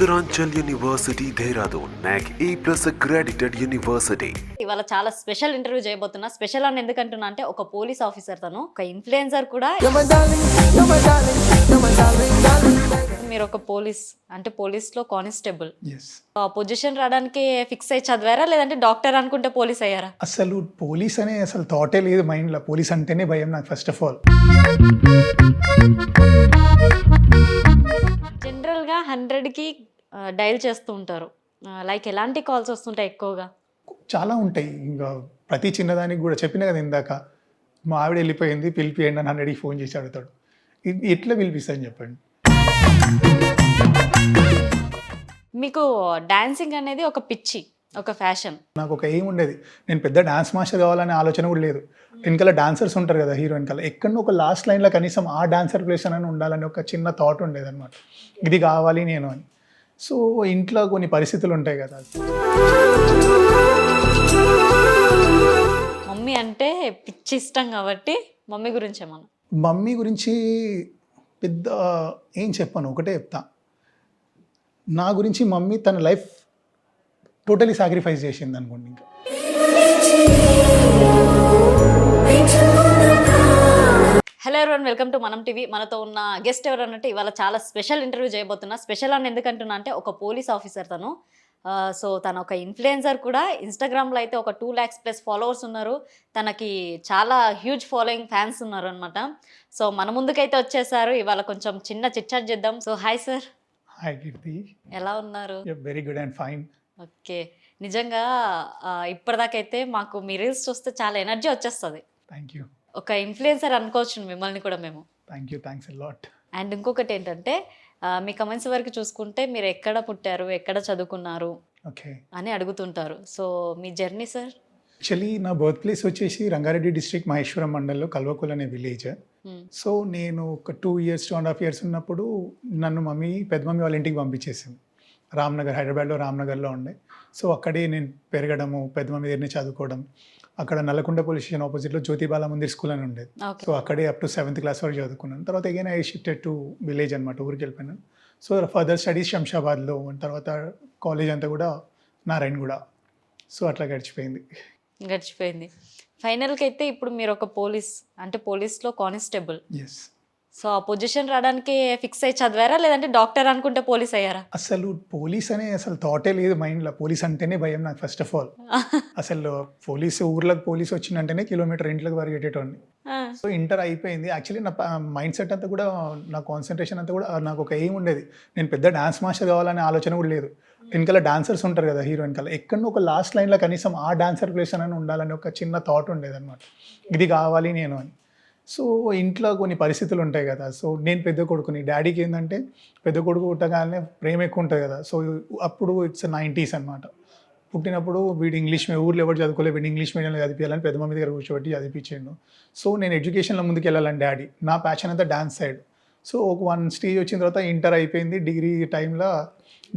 Uttaranchal University, Dehradun, NAC A+ accredited university. ఇవాళ చాలా special interview చేయబోతున్నా. Special అని ఎందుకంటున్నా అంటే ఒక పోలీస్ ఆఫీసర్, తను ఒక ఇన్ఫ్లుయెన్సర్ కూడా. మీరు ఒక పోలీస్ అంటే పోలీస్ లో కానిస్టేబుల్, ఆ పొజిషన్ రావడానికి ఫిక్స్ అయ్యి చదివారా లేదంటే డాక్టర్ అనుకుంటే పోలీస్ అయ్యారా? అసలు పోలీస్ అనే అసలు థాటే లేదు మైండ్లో. పోలీస్ అంటేనే భయం నాకు ఫస్ట్ ఆఫ్ ఆల్. జనరల్గా 100కి డైల్ చేస్తూ ఉంటారు. లైక్ ఎలాంటి కాల్స్ వస్తుంటాయి ఎక్కువగా? చాలా ఉంటాయి. ఇంకా ప్రతి చిన్నదానికి కూడా చెప్పినా కదా ఇందాక, మా ఆవిడ వెళ్ళిపోయింది పిలిపియండి అని 100కి ఫోన్ చేసి అడుగుతాడు. ఎట్లా పిలిపిస్తాను చెప్పండి. మీకు డాన్సింగ్ అనేది ఒక పిచ్చి, ఒక ఫ్యాషన్. నాకు ఒక ఎయిమ్ ఉండేది, నేను పెద్ద డాన్స్ మాస్టర్ కావాలనే ఆలోచన కూడా లేదు. వెనకాల డాన్సర్స్ ఉంటారు కదా హీరో వెనకాల, ఎక్కడో ఒక లాస్ట్ లైన్లో కనీసం ఆ డాన్సర్ ప్లేస్ అని ఉండాలని ఒక చిన్న థాట్ ఉండేది అనమాట. ఇది కావాలి నేను అని. సో ఇంట్లో కొన్ని పరిస్థితులు ఉంటాయి కదా. మమ్మీ అంటే పిచ్చి ఇష్టం కాబట్టి మమ్మీ గురించి ఏమన్నా? మమ్మీ గురించి పెద్ద ఏం చెప్పాను, ఒకటే చెప్తా. నా గురించి మమ్మీ తన లైఫ్ టోటలీ సాక్రిఫైస్ చేసింది అనుకోండి. ఇంకా హలో ఎవరీవన్, వెల్కమ్ టు మనం టీవీ. మనతో ఉన్న గెస్ట్ ఎవరన్నట్టు ఇవాళ చాలా స్పెషల్ ఇంటర్వ్యూ చేయబోతున్నా. స్పెషల్ అని ఎందుకంటున్నా అంటే ఒక పోలీస్ ఆఫీసర్ తను. సో తను ఒక ఇన్ఫ్లుయెన్సర్ కూడా. ఇన్స్టాగ్రామ్లో అయితే ఒక 2 lakhs+ ఫాలోవర్స్ ఉన్నారు. తనకి చాలా హ్యూజ్ ఫాలోయింగ్, ఫ్యాన్స్ ఉన్నారు అనమాట. సో మన ముందుకైతే వచ్చేసారు. ఇవాళ కొంచెం చిన్న చిట్చాట్ చేద్దాం. So hi sir. హాయ్ కీర్తి, ఎలా ఉన్నారు? Very good and fine. Okay, నిజంగా ఇప్పటిదాకైతే మాకు మీ రీల్స్ చూస్తే చాలా ఎనర్జీ వచ్చేస్తుంది. Thank you. ఒక ఇన్ఫ్లుయెన్సర్ అనుకోవచ్చు మిమ్మల్ని కూడా మేము. Thank you, thanks a lot. And ఇంకొకటి ఏంటంటే మీ కమెంట్స్ వరకు చూసుకుంటే మీరు ఎక్కడ పుట్టారు, ఎక్కడ చదువుకున్నారు ఓకే అని అడుగుతుంటారు. సో మీ జర్నీ సార్? యాక్చువల్లీ నా బర్త్ ప్లేస్ వచ్చేసి రంగారెడ్డి డిస్ట్రిక్ట్ మహేశ్వరం మండలంలో కల్వకుల్ అనే విలేజ్. సో నేను ఒక 2.5 years ఉన్నప్పుడు నన్ను పెద్ద మమ్మీ వాళ్ళ ఇంటికి పంపించేసింది. రామ్నగర్, హైదరాబాద్లో రామ్నగర్లో ఉండే. సో అక్కడే నేను పెరగడము, పెద్ద మమ్మీ దగ్గరనే చదువుకోవడం. అక్కడ నల్లకుంట పోలీస్ స్టేషన్ ఆపోజిట్లో జ్యోతిబాల మందిర్ స్కూల్ అని ఉండేది. సో అక్కడే అప్ టు 7th class వరకు చదువుకున్నాను. తర్వాత again I shifted to village అనమాట, ఊరికి వెళ్ళిపోయినాను. సో ఫర్దర్ స్టడీస్ శంషాబాద్లో, తర్వాత కాలేజ్ అంతా కూడా నారాయణగూడ. సో అట్లా గడిచిపోయింది. ఫైనల్కి అయితే ఇప్పుడు మీరు ఒక పోలీస్ అంటే పోలీస్లో కానిస్టేబుల్. ఎస్. సో ఆ పొజిషన్ రావడానికి ఫిక్స్ అయ్యి చదివారా లేదంటే డాక్టర్ అనుకుంటే పోలీస్ అయ్యారా? అసలు పోలీస్ అనే అసలు థాటే లేదు మైండ్లో. పోలీస్ అంటేనే భయం నాకు ఫస్ట్ ఆఫ్ ఆల్. అసలు ఊర్లోకి పోలీస్ వచ్చిందంటేనే కిలోమీటర్ ఇంట్లోకి పరిగెట్టేటోడిని. సో ఇంటర్ అయిపోయింది. యాక్చువల్లీ నా మైండ్ సెట్ అంతా కూడా, నా కాన్సన్ట్రేషన్ అంతా కూడా, నాకు ఒక ఎయిమ్ ఉండేది, నేను పెద్ద డాన్స్ మాస్టర్ కావాలనే ఆలోచన కూడా లేదు. వెనకాల డాన్సర్స్ ఉంటారు కదా హీరో వెనకాల, ఎక్కడో ఒక లాస్ట్ లైన్లో కనీసం ఆ డాన్సర్ ప్లేస్ అని ఉండాలని ఒక చిన్న థాట్ ఉండేది అనమాట. ఇది కావాలి నేను అని. సో ఇంట్లో కొన్ని పరిస్థితులు ఉంటాయి కదా. సో నేను పెద్ద కొడుకుని, డాడీకి ఏంటంటే పెద్ద కొడుకు పుట్టగానే ప్రేమ ఎక్కువ ఉంటుంది కదా. సో అప్పుడు ఇట్స్ 90s అనమాట. పుట్టినప్పుడు వీడు ఊర్లో ఎవరు చదువుకోలేదు, వీడు ఇంగ్లీష్ మీడియంలో చదివించాలని పెద్ద మమ్మీ దగ్గర కూర్చోబెట్టి చదివించాడు. సో నేను ఎడ్యుకేషన్లో ముందుకు వెళ్ళాలని డాడీ, నా ప్యాషన్ అంతా డాన్స్ సైడ్. సో ఒక 1 stage వచ్చిన తర్వాత ఇంటర్ అయిపోయింది. డిగ్రీ టైంలో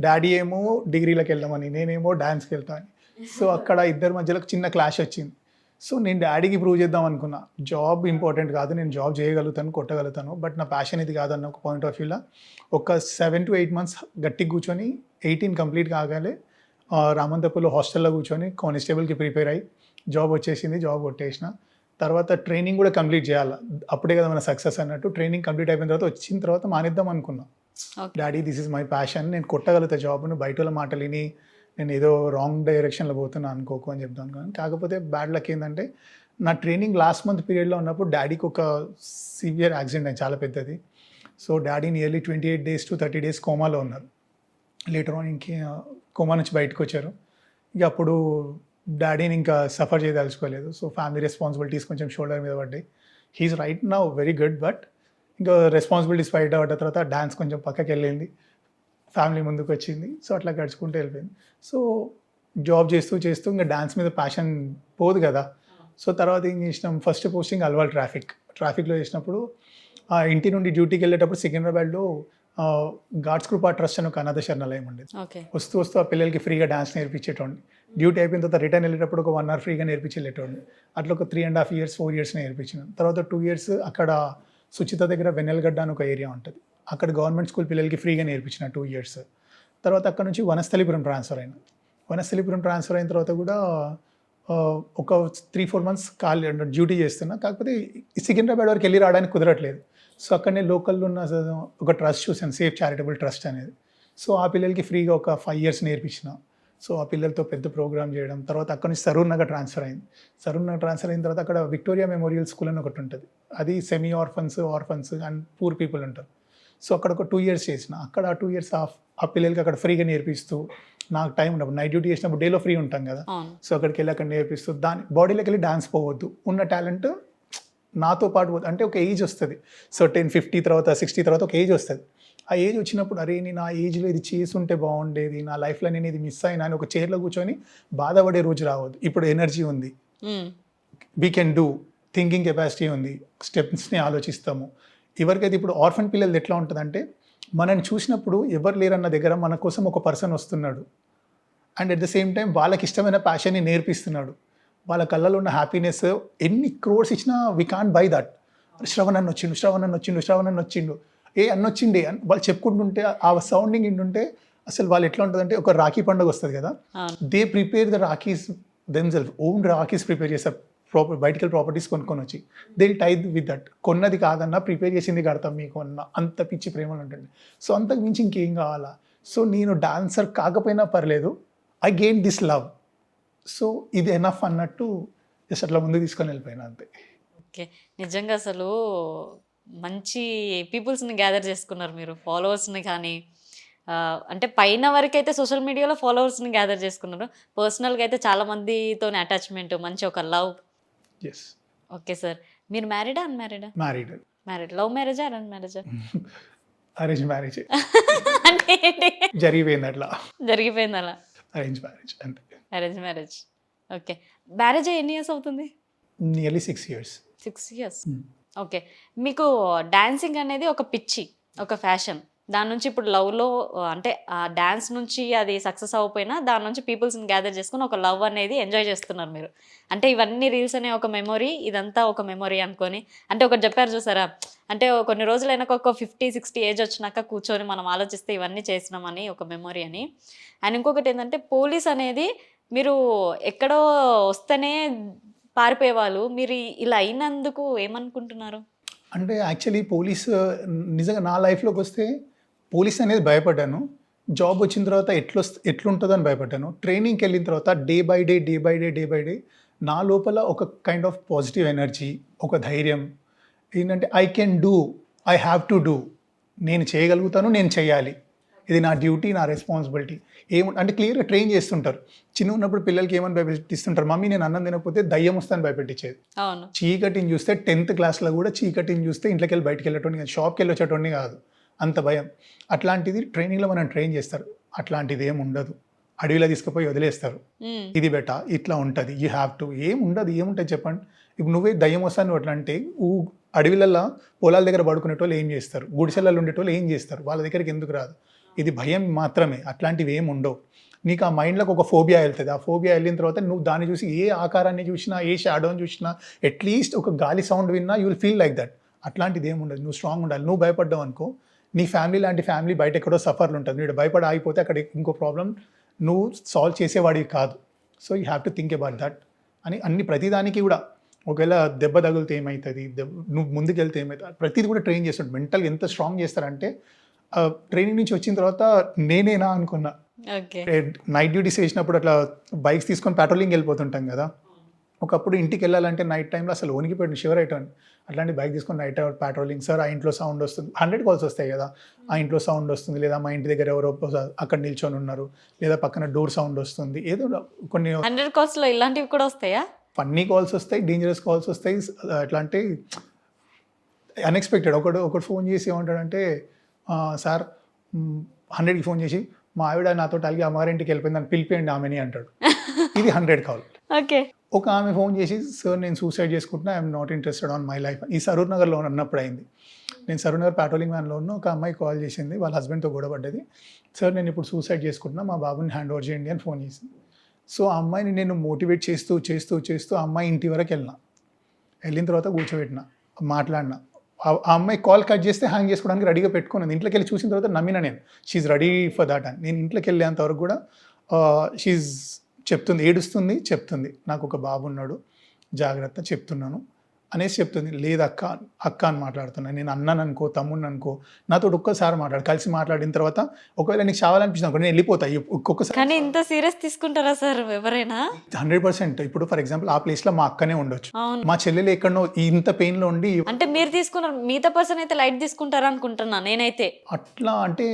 డాడీ ఏమో డిగ్రీలోకి వెళ్దామని, నేనేమో డాన్స్కి వెళ్తాను. సో అక్కడ ఇద్దరి మధ్యలో చిన్న క్లాష్ వచ్చింది. సో నేను డాడీకి ప్రూవ్ చేద్దాం అనుకున్నా, జాబ్ ఇంపార్టెంట్ కాదు, నేను జాబ్ చేయగలుగుతాను, కొట్టగలుగుతాను, బట్ నా ప్యాషన్ ఇది కాదన్న ఒక పాయింట్ ఆఫ్ వ్యూలో ఒక 7 to 8 months గట్టిగా కూర్చొని 18 కంప్లీట్ కాగానే రామంతపూర్లో హాస్టల్లో కూర్చొని కానిస్టేబుల్కి ప్రిపేర్ అయ్యి జాబ్ వచ్చేసింది. జాబ్ కొట్టేసిన తర్వాత ట్రైనింగ్ కూడా కంప్లీట్ చేయాలి, అప్పుడే కదా మన సక్సెస్ అన్నట్టు. ట్రైనింగ్ కంప్లీట్ అయిపోయిన తర్వాత వచ్చిన తర్వాత మానేద్దాం అనుకున్నా. Daddy, this is my passion, నేను కొట్టగలుగుతా జాబ్ను, బయట వాళ్ళ మాటలు విని నేను ఏదో రాంగ్ డైరెక్షన్లో పోతున్నా అనుకోకు అని చెప్తాను. కానీ కాకపోతే బ్యాడ్ లక్ ఏంటంటే నా ట్రైనింగ్ లాస్ట్ మంత్ పీరియడ్లో ఉన్నప్పుడు డాడీకి ఒక సివియర్ యాక్సిడెంట్ అయింది, చాలా పెద్దది. So daddy nearly 28 days to 30 days కోమాలో ఉన్నారు. లేటర్ ఆన్ కోమా నుంచి బయటకు వచ్చారు. ఇక అప్పుడు డాడీని ఇంకా సఫర్ చేయదలుచుకోలేదు. సో ఫ్యామిలీ రెస్పాన్సిబిలిటీస్ కొంచెం షోల్డర్ మీద పడ్డాయి. He is right now very good, but ఇంకా రెస్పాన్సిబిలిటీస్ ఫైట్ అవ్వడం తర్వాత డాన్స్ కొంచెం పక్కకి వెళ్ళింది, ఫ్యామిలీ ముందుకు వచ్చింది. సో అట్లా గడుచుకుంటూ వెళ్ళిపోయింది. సో జాబ్ చేస్తూ ఇంకా డాన్స్ మీద ప్యాషన్ పోదు కదా. సో తర్వాత ఏం చేసినాం, ఫస్ట్ పోస్టింగ్ అల్వాల్ ట్రాఫిక్లో చేసినప్పుడు ఇంటి నుండి డ్యూటీకి వెళ్ళేటప్పుడు సికింద్రాబాద్లో గాడ్స్ కృపా ట్రస్ట్ అని ఒక అనాథ శరణాలయం ఉండేది. వస్తూ ఆ పిల్లలకి ఫ్రీగా డాన్స్ నేర్పించేటోండి. డ్యూటీ అయిపోయిన తర్వాత రిటర్న్ వెళ్ళేటప్పుడు ఒక 1 hour ఫ్రీగా నేర్పించేటోండి. అట్లా ఒక 3.5 years 4 years నేర్పించిన తర్వాత 2 years అక్కడ సుచిత దగ్గర వెన్నెలగడ్డ అని ఒక ఏరియా ఉంటుంది, అక్కడ గవర్నమెంట్ స్కూల్ పిల్లలకి ఫ్రీగా నేర్పించిన 2 years. తర్వాత అక్కడ నుంచి వనస్థలిపురం ట్రాన్స్ఫర్ అయినా. వనస్థలిపురం ట్రాన్స్ఫర్ అయిన తర్వాత కూడా ఒక 3-4 months డ్యూటీ చేస్తున్నా. కాకపోతే ఈ సికింద్రాబాద్ వరకు వెళ్ళి రావడానికి కుదరట్లేదు. సో అక్కడనే లోకల్లో ఉన్న ఒక ట్రస్ట్ చూసాను, సేఫ్ చారిటబుల్ ట్రస్ట్ అనేది. సో ఆ పిల్లలకి ఫ్రీగా ఒక 5 years నేర్పించిన. సో ఆ పిల్లలతో పెద్ద ప్రోగ్రామ్ చేయడం. తర్వాత అక్కడ నుంచి సరూర్ నగర్ ట్రాన్స్ఫర్ అయింది. సరూర్ నగర్ ట్రాన్స్ఫర్ అయిన తర్వాత అక్కడ విక్టోరియా మెమోరియల్ స్కూల్ అని ఒకటి ఉంటుంది. అది semi orphans and poor people ఉంటారు. సో అక్కడ ఒక 2 years చేసిన. అక్కడ 2 years ఆ పిల్లలకి అక్కడ ఫ్రీగా నేర్పిస్తూ, నాకు టైం ఉన్నప్పుడు నైట్ డ్యూటీ చేసినప్పుడు డేలో ఫ్రీ ఉంటాం కదా. సో అక్కడికి వెళ్ళి అక్కడ నేర్పిస్తూ, దాని బాడీలోకి వెళ్ళి డాన్స్ పోవద్దు, ఉన్న టాలెంట్ నాతో పాటు అంటే ఒక ఏజ్ వస్తుంది. సో 50 తర్వాత 60 తర్వాత ఒక ఏజ్ వస్తుంది. ఆ ఏజ్ వచ్చినప్పుడు అరే నేను ఆ ఏజ్లో ఇది చేసుంటే బాగుండేది, నా లైఫ్లో నేను ఇది మిస్ అయినా అని ఒక చైర్లో కూర్చొని బాధపడే రోజు రావద్దు. ఇప్పుడు ఎనర్జీ ఉంది, we can do, thinking capacity ఉంది, స్టెప్స్ని ఆలోచిస్తాము. ఎవరికైతే ఇప్పుడు ఆర్ఫన్ పిల్లలు ఎట్లా ఉంటుందంటే, మనని చూసినప్పుడు ఎవరు లేరన్న దగ్గర మన కోసం ఒక పర్సన్ వస్తున్నాడు and at the same time వాళ్ళకి ఇష్టమైన ప్యాషన్ని నేర్పిస్తున్నాడు. వాళ్ళ కళ్ళలో ఉన్న హ్యాపీనెస్ ఎన్ని క్రోర్స్ ఇచ్చినా we can't by that. Shravan అన్న వచ్చిండు అన్నొచ్చిండే అని వాళ్ళు చెప్పుకుంటుంటే, ఆ సౌండింగ్ ఇంటుంటే అసలు వాళ్ళు ఎట్లా ఉంటుందంటే, ఒక రాఖీ పండుగ వస్తుంది కదా, they prepare the rakhis themself, own rakhis prepare చేస్తారు. బయటికి ప్రాపర్టీస్ కొనుక్కొని వచ్చి దే టై విత్ దట్. కొన్నది కాదన్నా ప్రిపేర్ చేసింది కడతాం మీకు అన్న అంత పిచ్చి ప్రేమలు ఉంటుంది. సో అంతకు మించి ఇంకేం కావాలా. సో నేను డాన్సర్ కాకపోయినా పర్లేదు, I gain this love, so ఇది ఎనఫ్ అన్నట్టు జస్ట్ అట్లా ముందుకు తీసుకొని వెళ్ళిపోయినా అంతే. ఓకే, నిజంగా అసలు మంచి పీపుల్స్ని గ్యాదర్ చేసుకున్నారు మీరు, ఫాలోవర్స్ని కానీ. అంటే పైన వరకు అయితే సోషల్ మీడియాలో ఫాలోవర్స్ని గ్యాదర్ చేసుకున్నారు, పర్సనల్గా అయితే చాలా మందితో అటాచ్మెంట్, మంచి ఒక లవ్. ఎస్. ఓకే సార్, మీరు మ్యారీడా అన్మ్యారీడా? మ్యారీడ్. లవ్ మ్యారేజా అరేంజ్ మ్యారేజా? Arrange marriage. అంటే ఏంటి? జరిగిపోయింది అట్లా. జరిగిపోయింది అలా. అరేంజ్ మ్యారేజ్ అంతే. Arrange marriage. ఓకే, మ్యారేజ్ ఎన్ని ఇయర్స్ అవుతుంది? Nearly 6 years. 6 years. ఓకే, మీకు డాన్సింగ్ అనేది ఒక పిచ్చి, ఒక ఫ్యాషన్. దాని నుంచి ఇప్పుడు లవ్లో అంటే ఆ డాన్స్ నుంచి అది సక్సెస్ అవ్వకపోయినా దాని నుంచి పీపుల్స్ని గ్యాదర్ చేసుకుని ఒక లవ్ అనేది ఎంజాయ్ చేస్తున్నారు మీరు. అంటే ఇవన్నీ రీల్స్ అనే ఒక మెమొరీ, ఇదంతా ఒక మెమొరీ అనుకొని. అంటే ఒకటి చెప్పారు చూసారా, అంటే కొన్ని రోజులైనాక ఒక 50-60 ఏజ్ వచ్చినాక కూర్చొని మనం ఆలోచిస్తే ఇవన్నీ చేసినామని ఒక మెమొరీ అని. అండ్ ఇంకొకటి ఏంటంటే, పోలీస్ అనేది మీరు ఎక్కడో వస్తేనే పారిపోయేవాళ్ళు, మీరు ఇలా అయినందుకు ఏమనుకుంటున్నారు? అంటే యాక్చువల్లీ పోలీస్ నిజంగా నా లైఫ్లోకి వస్తే పోలీస్ అనేది భయపడ్డాను. జాబ్ వచ్చిన తర్వాత ఎట్లుంటుందో అని భయపడ్డాను. ట్రైనింగ్కి వెళ్ళిన తర్వాత డే బై డే నా లోపల ఒక కైండ్ ఆఫ్ పాజిటివ్ ఎనర్జీ, ఒక ధైర్యం ఏంటంటే I can do, I have to do, నేను చేయగలుగుతాను, నేను చేయాలి, ఇది నా డ్యూటీ, నా రెస్పాన్సిబిలిటీ. అంటే క్లియర్గా ట్రైన్ చేస్తుంటారు. చిన్న ఉన్నప్పుడు పిల్లలకి ఏమని భయపెట్టిస్తుంటారు, మమ్మీ నేను అన్నం తినకపోతే దయ్యం వస్తాను భయపెట్టించేది. చీకటిని చూస్తే 10th classలో కూడా చీకటిని చూస్తే ఇంట్లోకి వెళ్ళి బయటకు వెళ్ళేటోని కాదు, షాప్కి వెళ్ళి వచ్చేటోని కాదు, అంత భయం. అట్లాంటిది ట్రైనింగ్లో మనం ట్రైన్ చేస్తారు. అట్లాంటిది ఏమి ఉండదు, అడవిలో తీసుకుపోయి వదిలేస్తారు, ఇది బెటా ఇట్లా ఉంటుంది, యూ హ్యావ్ టు. ఏముండదు, ఏముంటుంది చెప్పండి. ఇప్పుడు నువ్వే దయ్యం వస్తాను అట్లా అంటే, అడవిలల్లో పొలాల దగ్గర పడుకునేటోళ్ళు ఏం చేస్తారు, గుడిసెలలో ఉండేటోళ్ళు ఏం చేస్తారు, వాళ్ళ దగ్గరికి ఎందుకు రాదు. ఇది భయం మాత్రమే, అట్లాంటివి ఏమి ఉండవు. నీకు ఆ మైండ్లోకి ఒక ఫోబియా వెళ్తుంది. ఆ ఫోబియా వెళ్ళిన తర్వాత నువ్వు దాన్ని చూసి ఏ ఆకారాన్ని చూసినా, ఏ షాడోని చూసినా, అట్లీస్ట్ ఒక గాలి సౌండ్ విన్నా you will feel like that. అట్లాంటిది ఏమి ఉండదు. నువ్వు స్ట్రాంగ్ ఉండాలి. నువ్వు భయపడ్డావు అనుకో, నీ ఫ్యామిలీ లాంటి ఫ్యామిలీ బయట ఎక్కడో సఫర్లు ఉంటుంది. నువ్వు భయపడి ఆగిపోతే అక్కడ ఇంకో ప్రాబ్లం నువ్వు సాల్వ్ చేసేవాడివి కాదు. So you have to think about that అని ప్రతిదానికి కూడా ఒకవేళ దెబ్బ తగిలితే ఏమవుతుంది, నువ్వు ముందుకు వెళ్తే ఏమవుతుంది, ప్రతిదీ కూడా ట్రైన్ చేస్తాడు. మెంటల్గా ఎంత స్ట్రాంగ్ చేస్తారంటే, ట్రైనింగ్ నుంచి వచ్చిన తర్వాత నేనేనా అనుకున్నా. నైట్ డ్యూటీస్ చేసినప్పుడు అట్లా బైక్స్ తీసుకొని పెట్రోలింగ్ వెళ్ళిపోతుంటాం కదా, ఒకప్పుడు ఇంటికి వెళ్ళాలంటే నైట్ టైంలో అసలు వణికిపోయాడు, షివర్ అయిపోయాను. అట్లాంటి బైక్ తీసుకొని నైట్ పెట్రోలింగ్, సార్ ఆ ఇంట్లో సౌండ్ వస్తుంది, 100 calls వస్తాయి కదా, ఆ ఇంట్లో సౌండ్ వస్తుంది, లేదా మా ఇంటి దగ్గర ఎవరో అక్కడ నిల్చొని ఉన్నారు, లేదా పక్కన డోర్ సౌండ్ వస్తుంది, ఏదో కొన్ని 100 calls ఇలాంటివి కూడా వస్తాయా? ఫన్నీ కాల్స్ వస్తాయి, డేంజరస్ కాల్స్ వస్తాయి. ఎట్లా అంటే అన్ఎక్స్పెక్టెడ్. ఒకడు ఫోన్ చేసి ఏమంటాడంటే, సార్ 100కి ఫోన్ చేసి మా ఆవిడ నాతో అలిగి అమ్మగారింటికి వెళ్ళిపోయింది, అని పిలిపియండి ఆమెని అంటాడు. ఇది 100 call. ఓకే. ఒక ఆమె ఫోన్ చేసి, సార్ నేను సూసైడ్ చేసుకుంటున్నా, I'm not interested on my life. ఈ సరూర్ నగర్లో ఉన్నప్పుడు అయింది. నేను సరూర్ నగర్ పెట్రోలింగ్ వ్యాన్లో ఉన్న ఒక అమ్మాయి కాల్ చేసింది, వాళ్ళ హస్బెండ్తో గొడవపడ్డది. సార్ నేను ఇప్పుడు సూసైడ్ చేసుకుంటున్నా, మా బాబుని హ్యాండ్ ఓవర్ చేయండి అని ఫోన్ చేసింది. సో ఆ అమ్మాయిని నేను మోటివేట్ చేస్తూ ఆ అమ్మాయి ఇంటి వరకు వెళ్ళిన తర్వాత కూర్చోబెట్టిన, మాట్లాడినా, ఆ అమ్మాయి కాల్ కట్ చేస్తే హ్యాంగ్ చేసుకోవడానికి రెడీగా పెట్టుకున్నాను. ఇంట్లోకి వెళ్ళి చూసిన తర్వాత నమ్మిన నేను షీఈ్ రెడీ ఫర్ దాట్ అని. నేను ఇంట్లోకి వెళ్ళేంత వరకు కూడా షీఈ్ చెప్తుంది, ఏడుస్తుంది, చెప్తుంది నాకు ఒక బాబు ఉన్నాడు జాగ్రత్త చెప్తున్నాను అనేసి చెప్తుంది. లేదు అక్క అక్క అని మాట్లాడుతున్నాను. నేను అన్నాను అనుకో, తమ్ముడిని అనుకో, నాతో ఒక్కసారి మాట్లాడు, కలిసి మాట్లాడిన తర్వాత ఒకవేళ నీకు చావాలనిపించింది అనుకో నేను వెళ్ళిపోతాయి ఒక్కొక్కసారి. కానీ ఇంత సీరియస్ తీసుకుంటారా సార్ ఎవరైనా? 100%. ఇప్పుడు ఫర్ ఎగ్జాంపుల్ ఆ ప్లేస్లో మా అక్కనే ఉండొచ్చు, అవును. మా చెల్లెలు ఎక్కడో ఇంత పెయిన్లో ఉండి. అంటే మీరు తీసుకున్నారు, మిగతా పర్సన్ అయితే లైట్ తీసుకుంటారా అనుకుంటున్నా నేనైతే. అట్లా అంటే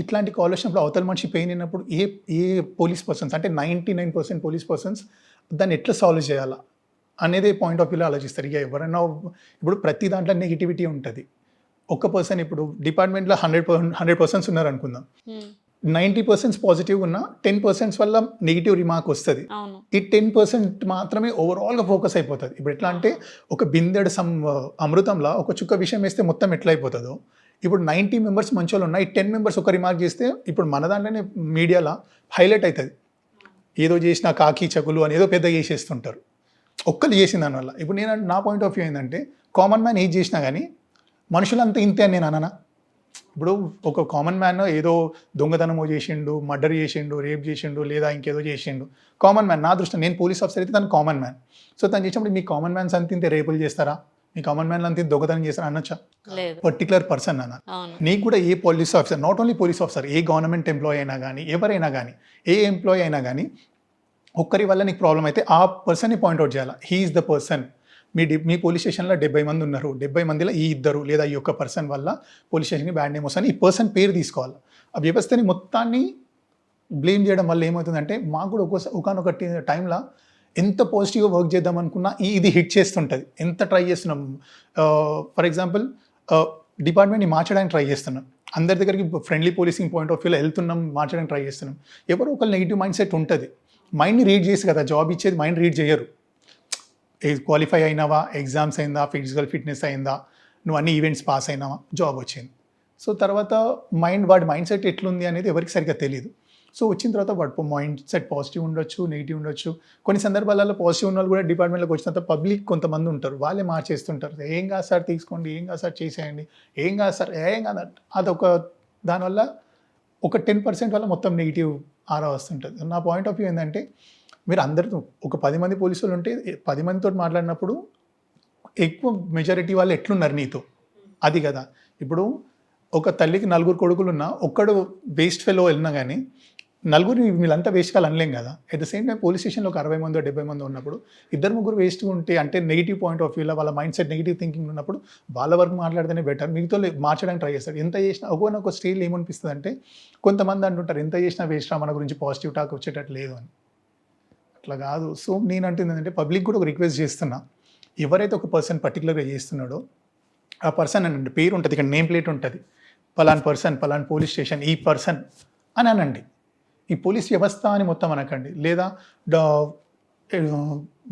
ఇట్లాంటి కాల్ వచ్చినప్పుడు అవతల మనిషి పెయిన్ అయినప్పుడు ఏ పోలీస్ పర్సన్స్ అంటే 99% పోలీస్ పర్సన్స్ దాన్ని ఎట్లా సాల్వ్ చేయాలా అనేది పాయింట్ ఆఫ్ వ్యూలో ఆలోచిస్తారు. ఇక ఎవరైనా ఇప్పుడు ప్రతి దాంట్లో నెగిటివిటీ ఉంటుంది. ఒక పర్సన్ ఇప్పుడు డిపార్ట్మెంట్లో 100% ఉన్నారు అనుకుందాం, 90% పాజిటివ్ ఉన్న 10% వల్ల నెగిటివ్ రిమార్క్ వస్తుంది. ఈ 10% మాత్రమే ఓవరాల్గా ఫోకస్ అయిపోతుంది. ఇప్పుడు ఎట్లా అంటే ఒక బిందెడు అమృతంలో ఒక చుక్క విషయం వేస్తే మొత్తం ఎట్లా అయిపోతుందో, ఇప్పుడు 90 మెంబర్స్ మంచోళ్ళు ఉన్నాయి, 10 మెంబర్స్ ఒక రిమార్క్ చేస్తే ఇప్పుడు మన దాంట్లోనే మీడియాలో హైలైట్ అవుతుంది. ఏదో చేసిన కాకి చకులు అని ఏదో పెద్ద చేసేస్తుంటారు ఒక్కరు చేసిన దానివల్ల. ఇప్పుడు నేను నా పాయింట్ ఆఫ్ వ్యూ ఏంటంటే కామన్ మ్యాన్ ఏది చేసినా కానీ మనుషులంతా ఇంతే అని నేను అననా. ఇప్పుడు ఒక కామన్ మ్యాన్ ఏదో దొంగతనమో చేసిండు, మర్డర్ చేసిండు, రేప్ చేసిండు, లేదా ఇంకేదో చేసిండు, కామన్ మ్యాన్ నా దృష్టిలో. నేను పోలీస్ ఆఫీసర్ అయితే తను కామన్ మ్యాన్. సో తను చేసినప్పుడు మీ కామన్ మ్యాన్స్ అంత ఇంతే రేపులు చేస్తారా, మీ కామన్ మ్యాన్ అంత దొంగతనం చేస్తారా అనొచ్చా? పర్టికులర్ పర్సన్ అన్న. నీకు కూడా ఏ police officer, not only police officer, ఏ గవర్నమెంట్ ఎంప్లాయీ అయినా కానీ, ఎవరైనా కానీ, ఏ ఎంప్లాయీ అయినా కానీ ఒక్కరి వల్ల నీకు ప్రాబ్లం అయితే ఆ పర్సన్ని పాయింట్అవుట్ చేయాలి. He is the person. Me police స్టేషన్లో 70 మంది ఉన్నారు, 70 మందిలో ఈ ఇద్దరు లేదా ఈ ఒక్క పర్సన్ వల్ల పోలీస్ స్టేషన్కి బ్యాడ్ నేమ్ వస్తుంది. ఈ పర్సన్ పేరు తీసుకోవాలి. ఆ వ్యవస్థని మొత్తాన్ని బ్లేమ్ చేయడం వల్ల ఏమవుతుందంటే మాకు కూడా ఒకనొక టైంలో ఎంత పాజిటివ్గా వర్క్ చేద్దాం అనుకున్నా ఇది హిట్ చేస్తుంటుంది. ఎంత ట్రై చేస్తున్నాం, ఫర్ ఎగ్జాంపుల్ డిపార్ట్మెంట్ని మార్చడానికి ట్రై చేస్తున్నాం, అందరి దగ్గరికి ఫ్రెండ్లీ పోలీసింగ్ పాయింట్ ఆఫ్ వ్యూలో వెళ్తున్నాం, మార్చడానికి ట్రై చేస్తున్నాం. ఎవరో ఒక నెగిటివ్ మైండ్ సెట్ ఉంటుంది. మైండ్ని రీడ్ చేసి కదా జాబ్ ఇచ్చేది, మైండ్ రీడ్ చేయరు. క్వాలిఫై అయినావా, ఎగ్జామ్స్ అయిందా, ఫిజికల్ ఫిట్నెస్ అయిందా, నువ్వు అన్ని ఈవెంట్స్ పాస్ అయినావా, జాబ్ వచ్చింది. సో తర్వాత వాడి మైండ్ సెట్ ఎట్లుంది అనేది ఎవరికి సరిగ్గా తెలియదు. సో వచ్చిన తర్వాత వాడి మైండ్ సెట్ పాజిటివ్ ఉండొచ్చు, నెగిటివ్ ఉండొచ్చు. కొన్ని సందర్భాలలో పాజిటివ్ ఉన్న వాళ్ళు కూడా డిపార్ట్మెంట్లోకి వచ్చిన తర్వాత పబ్లిక్ కొంతమంది ఉంటారు, వాళ్ళే మార్చేస్తుంటారు. ఏం కాదు సార్ తీసుకోండి, ఏం కాదు సార్ చేసేయండి, ఏం కాదు సార్, ఏం కాదు. అదొక దానివల్ల ఒక 10% వల్ల మొత్తం నెగిటివ్ ఆరా వస్తుంటుంది. నా పాయింట్ ఆఫ్ వ్యూ ఏంటంటే మీరు అందరితో ఒక 10 మంది పోలీసులు ఉంటే 10 మందితో మాట్లాడినప్పుడు ఎక్కువ మెజారిటీ వాళ్ళు ఎట్లున్నారు నీతో, అది కదా. ఇప్పుడు ఒక తల్లికి 4 కొడుకులు ఉన్నా ఒక్కడు వేస్ట్ ఫెలో వెళ్ళినా కానీ నలుగురు వీళ్ళంతా వేస్ట్ కాలు అనలేం కదా. At the same time police స్టేషన్లో ఒక 60 మంది 70 మంది ఉన్నప్పుడు 2-3 వేస్ట్ ఉంటే అంటే నెగిటివ్ పాయింట్ ఆఫ్ వ్యూలో వాళ్ళ మైండ్ సెట్ నెగిటివ్ థింకింగ్ ఉన్నప్పుడు వాళ్ళ వరకు మాట్లాడితేనే బెటర్. మిగతా మార్చడానికి ట్రై చేస్తారు. ఎంత చేసినా ఒక స్టేజ్లో ఏమనిపిస్తుంది అంటే కొంతమంది అంటుంటారు ఎంత చేసినా వేస్ట్ రా, మన గురించి పాజిటివ్ టాక్ వచ్చేటట్టు లేదు అని. అట్లా కాదు. సో నేను అంటుంది ఏంటంటే పబ్లిక్ కూడా ఒక రిక్వెస్ట్ చేస్తున్నా, ఎవరైతే ఒక పర్సన్ పర్టికులర్గా చేస్తున్నాడో ఆ పర్సన్ అనండి, పేరు ఉంటుంది, ఇక్కడ నేమ్ ప్లేట్ ఉంటుంది, పలాన్ పర్సన్, పలాన్ పోలీస్ స్టేషన్, ఈ పర్సన్ అని అనండి. ఈ పోలీస్ వ్యవస్థ అని మొత్తం అనకండి. లేదా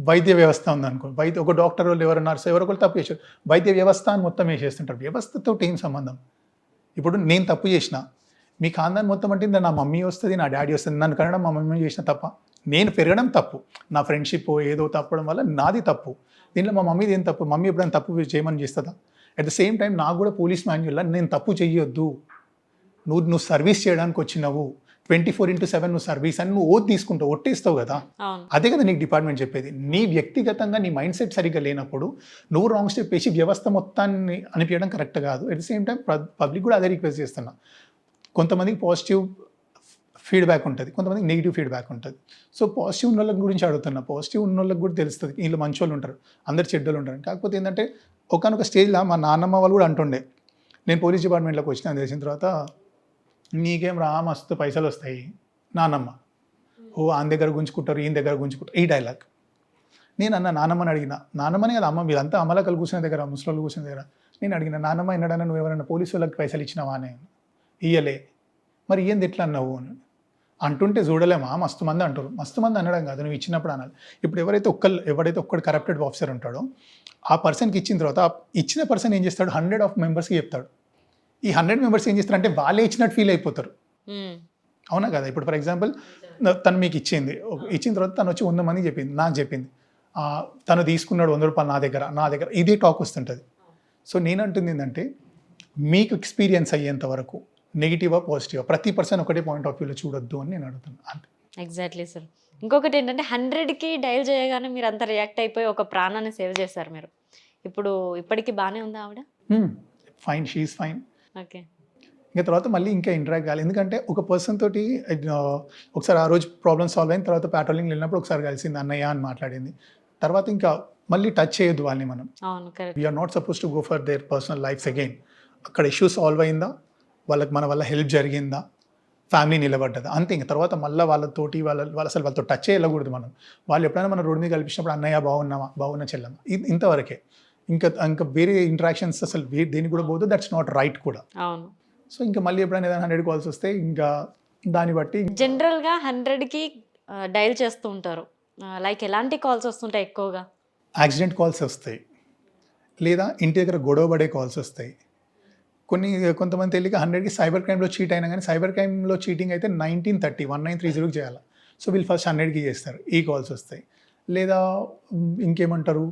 వైద్య వ్యవస్థ ఉందనుకో, ఒక డాక్టర్ వాళ్ళు ఎవరు నర్సు ఎవరో ఒకరు తప్పు చేశారు, వైద్య వ్యవస్థ అని మొత్తం వేసేస్తుంటారు. వ్యవస్థతో ఏం సంబంధం? ఇప్పుడు నేను తప్పు చేసిన మీ ఖాందాన్ మొత్తం అంటే నా మమ్మీ వస్తుంది, నా డాడీ వస్తుంది, నన్ను కనడం మా మమ్మీ చేసిన తప్ప, నేను పెరగడం తప్పు, నా ఫ్రెండ్షిప్ ఏదో తప్పడం వల్ల నాది తప్పు, దీంట్లో మా మమ్మీది ఏం తప్పు? మమ్మీ ఎప్పుడైనా తప్పు చేయమని చేస్తుందా? అట్ ద సేమ్ టైం నాకు కూడా పోలీస్ మాన్యువల్లో నేను తప్పు చెయ్యొద్దు, నువ్వు సర్వీస్ చేయడానికి వచ్చినావు, 24/7 నువ్వు సర్వీస్ అని నువ్వు ఓట్ తీసుకుంటావు, ఒట్టేస్తావు కదా. అదే కదా నీకు డిపార్ట్మెంట్ చెప్పేది. నీ వ్యక్తిగతంగా నీ మైండ్ సెట్ సరిగ్గా లేనప్పుడు నువ్వు రాంగ్ స్టెప్ వేసి వ్యవస్థ మొత్తాన్ని అనిపించడం కరెక్ట్ కాదు. At the same time public కూడా అదే రిక్వెస్ట్ చేస్తున్నా. కొంతమందికి పాజిటివ్ ఫీడ్బ్యాక్ ఉంటుంది, కొంతమందికి నెగిటివ్ ఫీడ్బ్యాక్ ఉంటుంది. సో పాజిటివ్ ఉన్న వాళ్ళ గురించి అడుగుతున్నా. పాజిటివ్ ఉన్న వాళ్ళకి కూడా తెలుస్తుంది వీళ్ళు మంచి వాళ్ళు ఉంటారు, అందరు చెడ్డలు ఉంటారు. కాకపోతే ఏంటంటే ఒకనొక స్టేజ్లో మా నాన్నమ్మ వాళ్ళు కూడా అంటుండే, నేను పోలీస్ డిపార్ట్మెంట్లోకి వచ్చినా తెలిసిన తర్వాత, నీకేం రా మస్తు పైసలు వస్తాయి నాన్నమ్మ, ఓ ఆన్ దగ్గర గుంజుకుంటారు, ఈయన దగ్గర గుంజుకుంటారు, ఈ డైలాగ్. నేను అన్న నాన్నమ్మని అడిగిన, నాన్నమ్మని కదా అమ్మ, వీళ్ళంతా అమలకలు కూర్చునే దగ్గర, ముసలోళ్ళు కూర్చునే దగ్గర. నేను అడిగిన, నాన్నమ్మ ఎన్నడన్నా నువ్వు ఎవరైనా పోలీసు వాళ్ళకి పైసలు ఇచ్చినావా అని. ఇయ్యలే. మరి ఏంది ఎట్లా అన్నావు అని అంటుంటే చూడలేమా, మస్తు మంది అంటారు. మస్తు మంది అనడం కాదు, నువ్వు ఇచ్చినప్పుడు అనాలి. ఇప్పుడు ఎవరైతే ఒక్కడు కరప్టెడ్ ఆఫీసర్ ఉంటాడో ఆ పర్సన్కి ఇచ్చిన తర్వాత ఇచ్చిన పర్సన్ ఏం చేస్తాడు, 100 మెంబర్స్కి చెప్తాడు. ఈ 100 మెంబర్స్ ఏం చేస్తారంటే వాళ్ళే ఇచ్చినట్టు ఫీల్ అయిపోతారు. అవునా కదా. ఇప్పుడు ఫర్ ఎగ్జాంపుల్ తను మీకు ఇచ్చిన తర్వాత తను వచ్చి 100 మందికి చెప్పింది, నాకు చెప్పింది, తను తీసుకున్నాడు 100 రూపాయలు నా దగ్గర ఇదే టాక్ వస్తుంటుంది. సో నేను అంటుంది ఏంటంటే మీకు ఎక్స్పీరియన్స్ అయ్యేంత వరకు నెగిటివా పాజిటివా ప్రతి పర్సన్ ఒకటే పాయింట్ ఆఫ్ వ్యూలో చూడొద్దు అని నేను అడుగుతున్నాను అంతే. Exactly sir. ఇంకొకటి ఏంటంటే 100కి డయల్ చేయగానే మీరు అంత రియాక్ట్ అయిపోయి ఒక ప్రాణాన్ని సేవ్ చేశారు మీరు. ఇప్పుడు ఇప్పటికి బాగానే ఉందా ఆవిడ? Fine, she is fine. ఓకే. ఇంకా తర్వాత మళ్ళీ ఇంకా ఇంటరాక్ట్ కావాలి, ఎందుకంటే ఒక పర్సన్ తోటి ఒకసారి ఆ రోజు ప్రాబ్లమ్ సాల్వ్ అయిన తర్వాత ప్యాట్రోలింగ్ వెళ్ళినప్పుడు ఒకసారి కలిసింది, అన్నయ్య అని మాట్లాడింది. తర్వాత ఇంకా మళ్ళీ టచ్ చేయొద్దు వాళ్ళని మనం. అవును, correct. We are not suppose to go for their personal lives again. అక్కడ ఇష్యూ సాల్వ్ అయిందా, వాళ్ళకి మన వల్ల హెల్ప్ జరిగిందా, ఫ్యామిలీ నిలబడ్డదా, అంతే. ఇంకా తర్వాత మళ్ళీ వాళ్ళతోటి అసలు వాళ్ళతో టచ్ చేయకూడదు మనం. వాళ్ళు ఎప్పుడైనా మన రోడ్డు మీద కల్పించినప్పుడు అన్నయ్య బాగున్నామా, బాగున్నా చెల్లమ్మ, ఇంతవరకే. ఇంకా వేరే ఇంటరాక్షన్స్ అసలు దేనికి కూడా పోదు. దట్స్ నాట్ రైట్ కూడా. అవును. సో ఇంకా మళ్ళీ ఎప్పుడైనా ఏదైనా 100 కాల్స్ వస్తే ఇంకా దాన్ని బట్టి జనరల్గా 100కి డయల్ చేస్తూ ఉంటారు. లైక్ ఎలాంటి కాల్స్ వస్తుంటాయి ఎక్కువగా? యాక్సిడెంట్ కాల్స్ వస్తాయి, లేదా ఇంటి దగ్గర గొడవ పడే కాల్స్ వస్తాయి. కొంతమంది తెలియక 100కి సైబర్ క్రైమ్లో చీట్ అయినా కానీ సైబర్ క్రైమ్లో చీటింగ్ అయితే 1930 చేయాలి. సో వీళ్ళు ఫస్ట్ 100కి చేస్తారు, ఈ కాల్స్ వస్తాయి. లేదా ఇంకేమంటారు,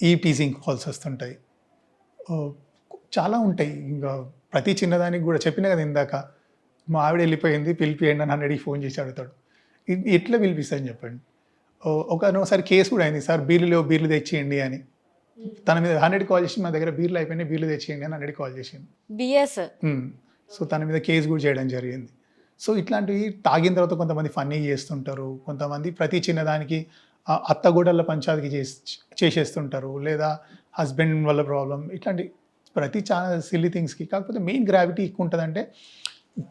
ఈ టీజింగ్ కాల్స్ వస్తుంటాయి, చాలా ఉంటాయి. ఇంకా ప్రతి చిన్నదానికి కూడా చెప్పిన కదా ఇందాక, మా ఆవిడ వెళ్ళిపోయింది పిలిపియండి అని 100కి ఫోన్ చేసి అడుగుతాడు. ఎట్లా పిలిపిస్తాను చెప్పండి. ఒకసారి కేసు కూడా అయింది, సార్ బీర్లు తెచ్చేయండి అని. తన మీద 100 కాల్ చేసి మా దగ్గర బీర్లు అయిపోయినాయి, బీర్లు తెచ్చేయండి అని 100 కాల్ చేసింది. బిఎస్. సో తన మీద కేసు కూడా చేయడం జరిగింది. సో ఇట్లాంటివి తాగిన తర్వాత కొంతమంది ఫన్నీ చేస్తుంటారు, కొంతమంది ప్రతి చిన్నదానికి అత్తగూడల పంచాయతీకి చేసేస్తుంటారు, లేదా హస్బెండ్ వల్ల ప్రాబ్లం, ఇట్లాంటి ప్రతి చాలా సిల్లీ థింగ్స్కి. కాకపోతే మెయిన్ గ్రావిటీ ఎక్కువ ఉంటుందంటే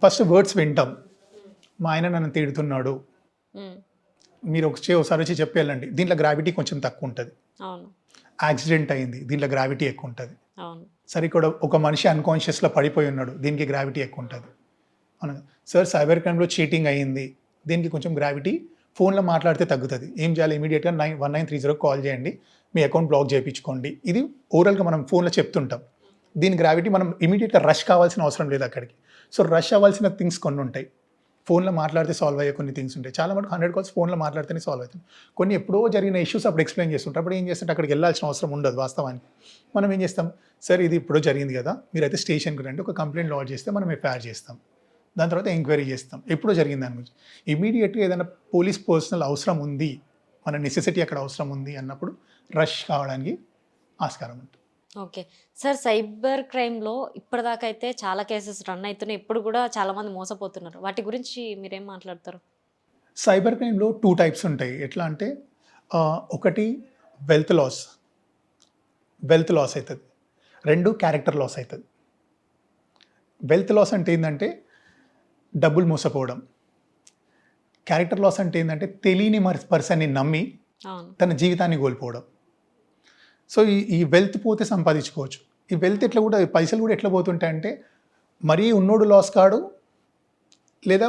ఫస్ట్ వర్డ్స్ వింటాం. మా ఆయన నన్ను తిడుతున్నాడు, మీరు ఒకసారి వచ్చి చెప్పేయాలండి, దీంట్లో గ్రావిటీ కొంచెం తక్కువ ఉంటుంది. అవును. యాక్సిడెంట్ అయింది, దీంట్లో గ్రావిటీ ఎక్కువ ఉంటుంది. అవును. సరే ఇక్కడ ఒక మనిషి అన్కాన్షియస్లో పడిపోయి ఉన్నాడు, దీనికి గ్రావిటీ ఎక్కువ ఉంటుంది. అవును సార్, సైబర్ క్రైమ్లో చీటింగ్ అయ్యింది, దీనికి కొంచెం గ్రావిటీ ఫోన్లో మాట్లాడితే తగ్గుతుంది. ఏం చేయాలి, ఇమీడియట్గా 1930 కాల్ చేయండి, మీ అకౌంట్ బ్లాక్ చేయించుకోండి. ఇది ఓవరాల్గా మనం ఫోన్లో చెప్తుంటాం. దీని గ్రావిటీ మనం ఇమీడియట్గా రష్ కావాల్సిన అవసరం లేదు అక్కడికి. సో రష్ అవ్వాల్సిన థింగ్స్ కొన్ని ఉంటాయి, ఫోన్లో మాట్లాడితే సాల్వ్ అయ్యే కొన్ని థింగ్స్ ఉంటాయి. చాలా మటుకు 100 కాల్స్ ఫోన్లో మాట్లాడితేనే సాల్వ్ అవుతుంది. కొన్ని ఎప్పుడో జరిగిన ఇష్యూస్ అప్పుడు ఎక్స్ప్లెయిన్ చేస్తుంటారు. అప్పుడు ఏం చేస్తుంటే అక్కడికి వెళ్ళాల్సిన అవసరం ఉండదు వాస్తవానికి. మనం ఏం చేస్తాం, సార్ ఇది ఇప్పుడు జరిగింది కదా, మీరైతే స్టేషన్కి రండి, ఒక కంప్లైంట్ లాడ్జ్ చేస్తే మనం ఎఫ్ఐఆర్ చేస్తాం, దాని తర్వాత ఎంక్వైరీ చేస్తాం, ఎప్పుడో జరిగింది దాని గురించి. ఇమీడియట్గా ఏదైనా పోలీస్ పర్సనల్ అవసరం ఉంది, మన నెసెసిటీ అక్కడ అవసరం ఉంది అన్నప్పుడు రష్ కావడానికి ఆస్కారం ఉంటుంది. ఓకే సార్, సైబర్ క్రైమ్లో ఇప్పటిదాకా అయితే చాలా కేసెస్ రన్ అవుతున్నాయి, ఇప్పుడు కూడా చాలామంది మోసపోతున్నారు. వాటి గురించి మీరేం మాట్లాడతారు? సైబర్ క్రైమ్లో 2 టైప్స్ ఉంటాయి. ఎట్లా అంటే ఒకటి వెల్త్ లాస్ అవుతుంది, 2 క్యారెక్టర్ లాస్ అవుతుంది. వెల్త్ లాస్ అంటే ఏంటంటే డబ్బులు మోసపోవడం. క్యారెక్టర్ లాస్ అంటే ఏంటంటే తెలియని పర్సన్ని నమ్మి తన జీవితాన్ని కోల్పోవడం. సో ఈ వెల్త్ పోతే సంపాదించుకోవచ్చు. ఈ వెల్త్ ఎట్లా కూడా, పైసలు కూడా ఎట్లా పోతుంటాయంటే, మరీ ఉన్నోడు లాస్ కాడు, లేదా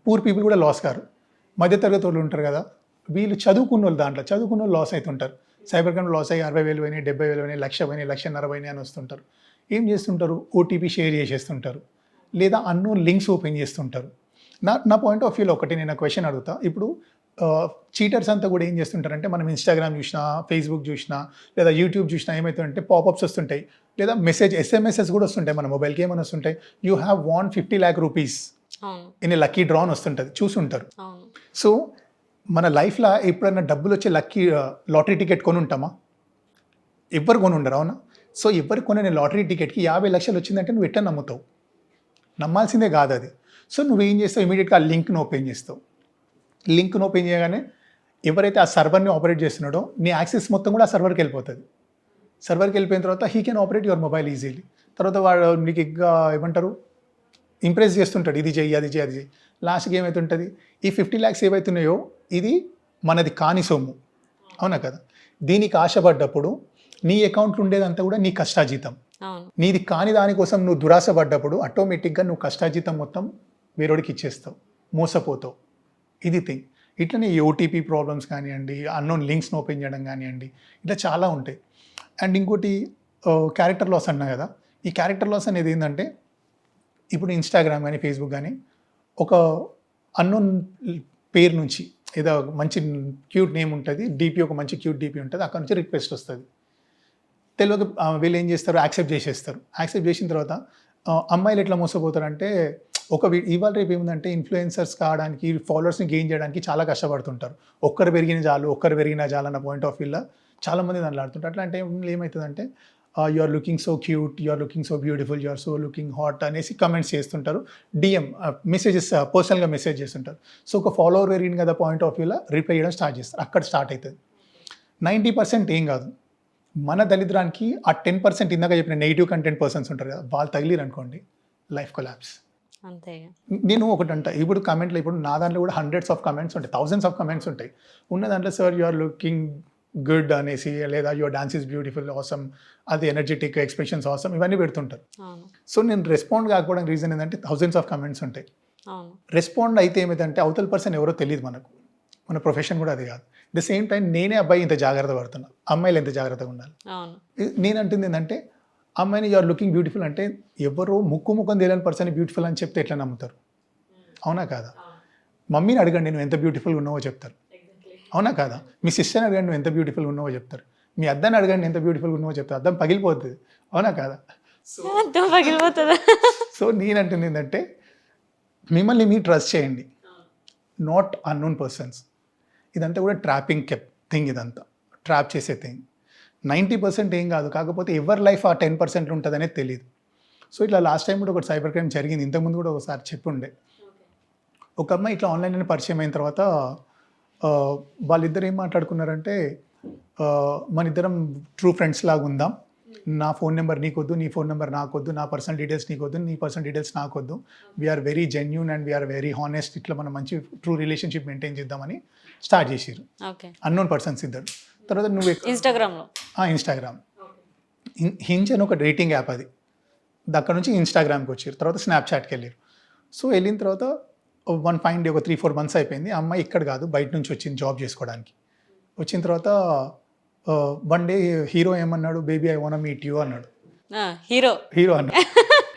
పూర్ పీపుల్ కూడా లాస్ కారు, మధ్యతరగతి వాళ్ళు ఉంటారు కదా, వీళ్ళు చదువుకున్న వాళ్ళు లాస్ అవుతుంటారు. సైబర్ క్రైమ్ లాస్ అయ్యి 60,000 పోయినాయి, 70,000 పోయినాయి, 1,00,000 పోయినాయి, 1,50,000 పోయినాయి అని వస్తుంటారు. ఏం చేస్తుంటారు, ఓటీపీ షేర్ చేసేస్తుంటారు, లేదా అన్నోన్ లింక్స్ ఓపెన్ చేస్తుంటారు. నా పాయింట్ ఆఫ్ వ్యూలో ఒకటి నేను క్వశ్చన్ అడుగుతా. ఇప్పుడు చీటర్స్ అంతా కూడా ఏం చేస్తుంటారంటే, మనం ఇన్స్టాగ్రామ్ చూసినా, ఫేస్బుక్ చూసినా, లేదా యూట్యూబ్ చూసినా ఏమవుతుందంటే పాపప్స్ వస్తుంటాయి, లేదా ఎస్ఎంఎస్ఎస్ కూడా వస్తుంటాయి మన మొబైల్కి. ఏమైనా వస్తుంటాయి, you have won 50 lakh rupees in a lucky draw అని వస్తుంటుంది, చూసుంటారు. సో మన లైఫ్లో ఎప్పుడైనా డబ్బులు వచ్చే లాటరీ టికెట్ కొని ఉంటామా? ఎవ్వరు కొని ఉండరు, అవునా? సో ఎవరు కొనే లాటరీ టికెట్కి 50 లక్షలు వచ్చిందంటే నువ్వు ఎట్లా నమ్ముతావు? నమ్మాల్సిందే కాదు అది. సో నువ్వేం చేస్తావు, ఇమీడియట్గా ఆ లింక్ను ఓపెన్ చేస్తావు. లింక్ను ఓపెన్ చేయగానే ఎవరైతే ఆ సర్వర్ని ఆపరేట్ చేస్తున్నాడో నీ యాక్సెస్ మొత్తం కూడా ఆ సర్వర్కి వెళ్ళిపోతుంది. సర్వర్కి వెళ్ళిపోయిన తర్వాత he can operate your mobile easily. తర్వాత వాడు నీకు ఇంకా ఏమంటారు, ఇంప్రెస్ చేస్తుంటాడు, ఇది చెయ్యి, అది చెయ్యి. లాస్ట్కి ఏమవుతుంటుంది, ఈ 50 lakhs ఏవైతున్నాయో ఇది మనది కాని సొమ్ము, అవునా కదా? దీనికి ఆశపడ్డప్పుడు నీ అకౌంట్లో ఉండేదంతా కూడా నీ కష్టాజీతం. నీది కాని దానికోసం నువ్వు దురాశ పడ్డప్పుడు ఆటోమేటిక్గా నువ్వు కష్టాజీతం మొత్తం వేరేడికి ఇచ్చేస్తావు, మోసపోతావు. ఇది థింగ్. ఇట్లనే ఈ ఓటీపీ ప్రాబ్లమ్స్ కానివ్వండి, అన్నోన్ లింక్స్ని ఓపెన్ చేయడం కానివ్వండి, ఇట్లా చాలా ఉంటాయి. అండ్ ఇంకోటి క్యారెక్టర్ లాస్ అన్నా కదా, ఈ క్యారెక్టర్ లాస్ అనేది ఏంటంటే, ఇప్పుడు ఇన్స్టాగ్రామ్ కానీ ఫేస్బుక్ కానీ ఒక అన్నోన్ పేరు నుంచి ఏదో మంచి క్యూట్ నేమ్ ఉంటుంది, డీపీ ఒక మంచి క్యూట్ డీపీ ఉంటుంది, అక్కడ నుంచి రిక్వెస్ట్ వస్తుంది. తెలియక వీళ్ళు ఏం చేస్తారు, యాక్సెప్ట్ చేసేస్తారు. యాక్సెప్ట్ చేసిన తర్వాత అమ్మాయిలు ఎట్లా మోసపోతారంటే ఇవాళ రేపు ఏముందంటే ఇన్ఫ్లుయెన్సర్స్ కావడానికి, ఫాలోవర్స్ని గెయిన్ చేయడానికి చాలా కష్టపడుతుంటారు. ఒక్కరు పెరిగిన చాలు అన్న పాయింట్ ఆఫ్ వ్యూలో చాలామంది దాంట్లో ఆడుతుంటారు. అట్లా అంటే ఏమవుతుందంటే you are looking so cute, you are looking so beautiful, you are so looking hot అనేసి కమెంట్స్ చేస్తుంటారు. డిఎం మెసేజెస్ పర్సనల్గా మెసేజ్ చేస్తుంటారు. సో ఒక ఫాలోవర్ పెరిగింది కదా పాయింట్ ఆఫ్ వ్యూలో రిప్లై చేయడం స్టార్ట్ చేస్తారు. అక్కడ స్టార్ట్ అవుతుంది. 90% ఏం కాదు, మన దరిద్రానికి ఆ 10% ఇందాక చెప్పిన నెగిటివ్ కంటెంట్ పర్సన్స్ ఉంటారు కదా, వాళ్ళు తగిలిరు అనుకోండి, లైఫ్ కొలాప్స్. అంతే. నేను ఒకటి అంట, ఇప్పుడు కమెంట్లో ఇప్పుడు నా దాంట్లో కూడా హండ్రెడ్స్ ఆఫ్ కమెంట్స్ ఉంటాయి, థౌజండ్స్ ఆఫ్ కమెంట్స్ ఉంటాయి. ఉన్న దాంట్లో sir you are looking good అనేసి, లేదా your dance is beautiful, awesome, అది ఎనర్జెటిక్, ఎక్స్ప్రెషన్స్ ఆసమ్, ఇవన్నీ పెడుతుంటారు. సో నేను రెస్పాండ్ కాకపోవడానికి రీజన్ ఏంటంటే థౌజండ్స్ ఆఫ్ కమెంట్స్ ఉంటాయి. రెస్పాండ్ అయితే ఏమిటంటే అవతల పర్సన్ ఎవరో తెలియదు మనకు, మన ప్రొఫెషన్ కూడా అది కాదు. ద సేమ్ టైం నేనే అబ్బాయి ఇంత జాగ్రత్త పడుతున్నా, అమ్మాయిలు ఎంత జాగ్రత్తగా ఉండాలి. నేను అంటుంది ఏంటంటే అమ్మాయిని యు ఆర్ లుకింగ్ బ్యూటిఫుల్ అంటే ఎవరో ముఖం తెలియని పర్సన్ బ్యూటిఫుల్ అని చెప్తే ఎట్లా నమ్ముతారు? అవునా కాదా? మమ్మీని అడగండి నువ్వు ఎంత బ్యూటిఫుల్గా ఉన్నావో చెప్తారు. అవునా కాదా? మీ సిస్టర్ని అడగండి నువ్వు ఎంత బ్యూటిఫుల్గా ఉన్నావో చెప్తారు. మీ అద్దాన్ని అడగండి ఎంత బ్యూటిఫుల్గా ఉన్నావో చెప్తారు. అద్దం పగిలిపోతుంది. అవునా కాదా? సో నేనంటుంది ఏంటంటే మిమ్మల్ని మీరు ట్రస్ట్ చేయండి, నాట్ అన్నోన్ పర్సన్స్. ఇదంతా కూడా ట్రాపింగ్ థింగ్, ఇదంతా ట్రాప్ చేసే థింగ్. 90% ఏం కాదు, కాకపోతే ఎవరి లైఫ్ ఆ 10% ఉంటుంది అనేది తెలియదు. సో ఇట్లా లాస్ట్ టైం కూడా ఒకటి సైబర్ క్రైమ్ జరిగింది, ఇంతకుముందు కూడా ఒకసారి చెప్పుండే. ఒక అమ్మాయి ఇట్లా ఆన్లైన్లోనే పరిచయం అయిన తర్వాత వాళ్ళిద్దరు ఏం మాట్లాడుకున్నారంటే మన ఇద్దరం ట్రూ ఫ్రెండ్స్ లాగా ఉందాం, నా ఫోన్ నెంబర్ నీకొద్దు, నీ ఫోన్ నెంబర్ నాకొద్దు, నా పర్సనల్ డీటెయిల్స్ నీకొద్దు, నీ పర్సనల్ డీటెయిల్స్ నాకొద్దు, we are very genuine and we are very honest, ఇట్లా మనం మంచి ట్రూ రిలేషన్షిప్ మెయింటైన్ చేద్దామని స్టార్ట్ చేసిరు అన్నోన్ పర్సన్స్ ఇద్దరు. తర్వాత నువ్వు ఇన్స్టాగ్రామ్ హింజ్ అని ఒక రేటింగ్ యాప్, అది అక్కడ నుంచి ఇన్స్టాగ్రామ్కి వచ్చారు. తర్వాత స్నాప్చాట్కి వెళ్ళారు. సో వెళ్ళిన తర్వాత వన్ ఫైన్ డే, ఒక 3-4 months అయిపోయింది. అమ్మాయి ఇక్కడ కాదు, బయట నుంచి వచ్చింది జాబ్ చేసుకోవడానికి. వచ్చిన తర్వాత వన్ డే హీరో ఏమన్నాడు, baby I want meet you అన్నాడు. హీరో అన్నాడు.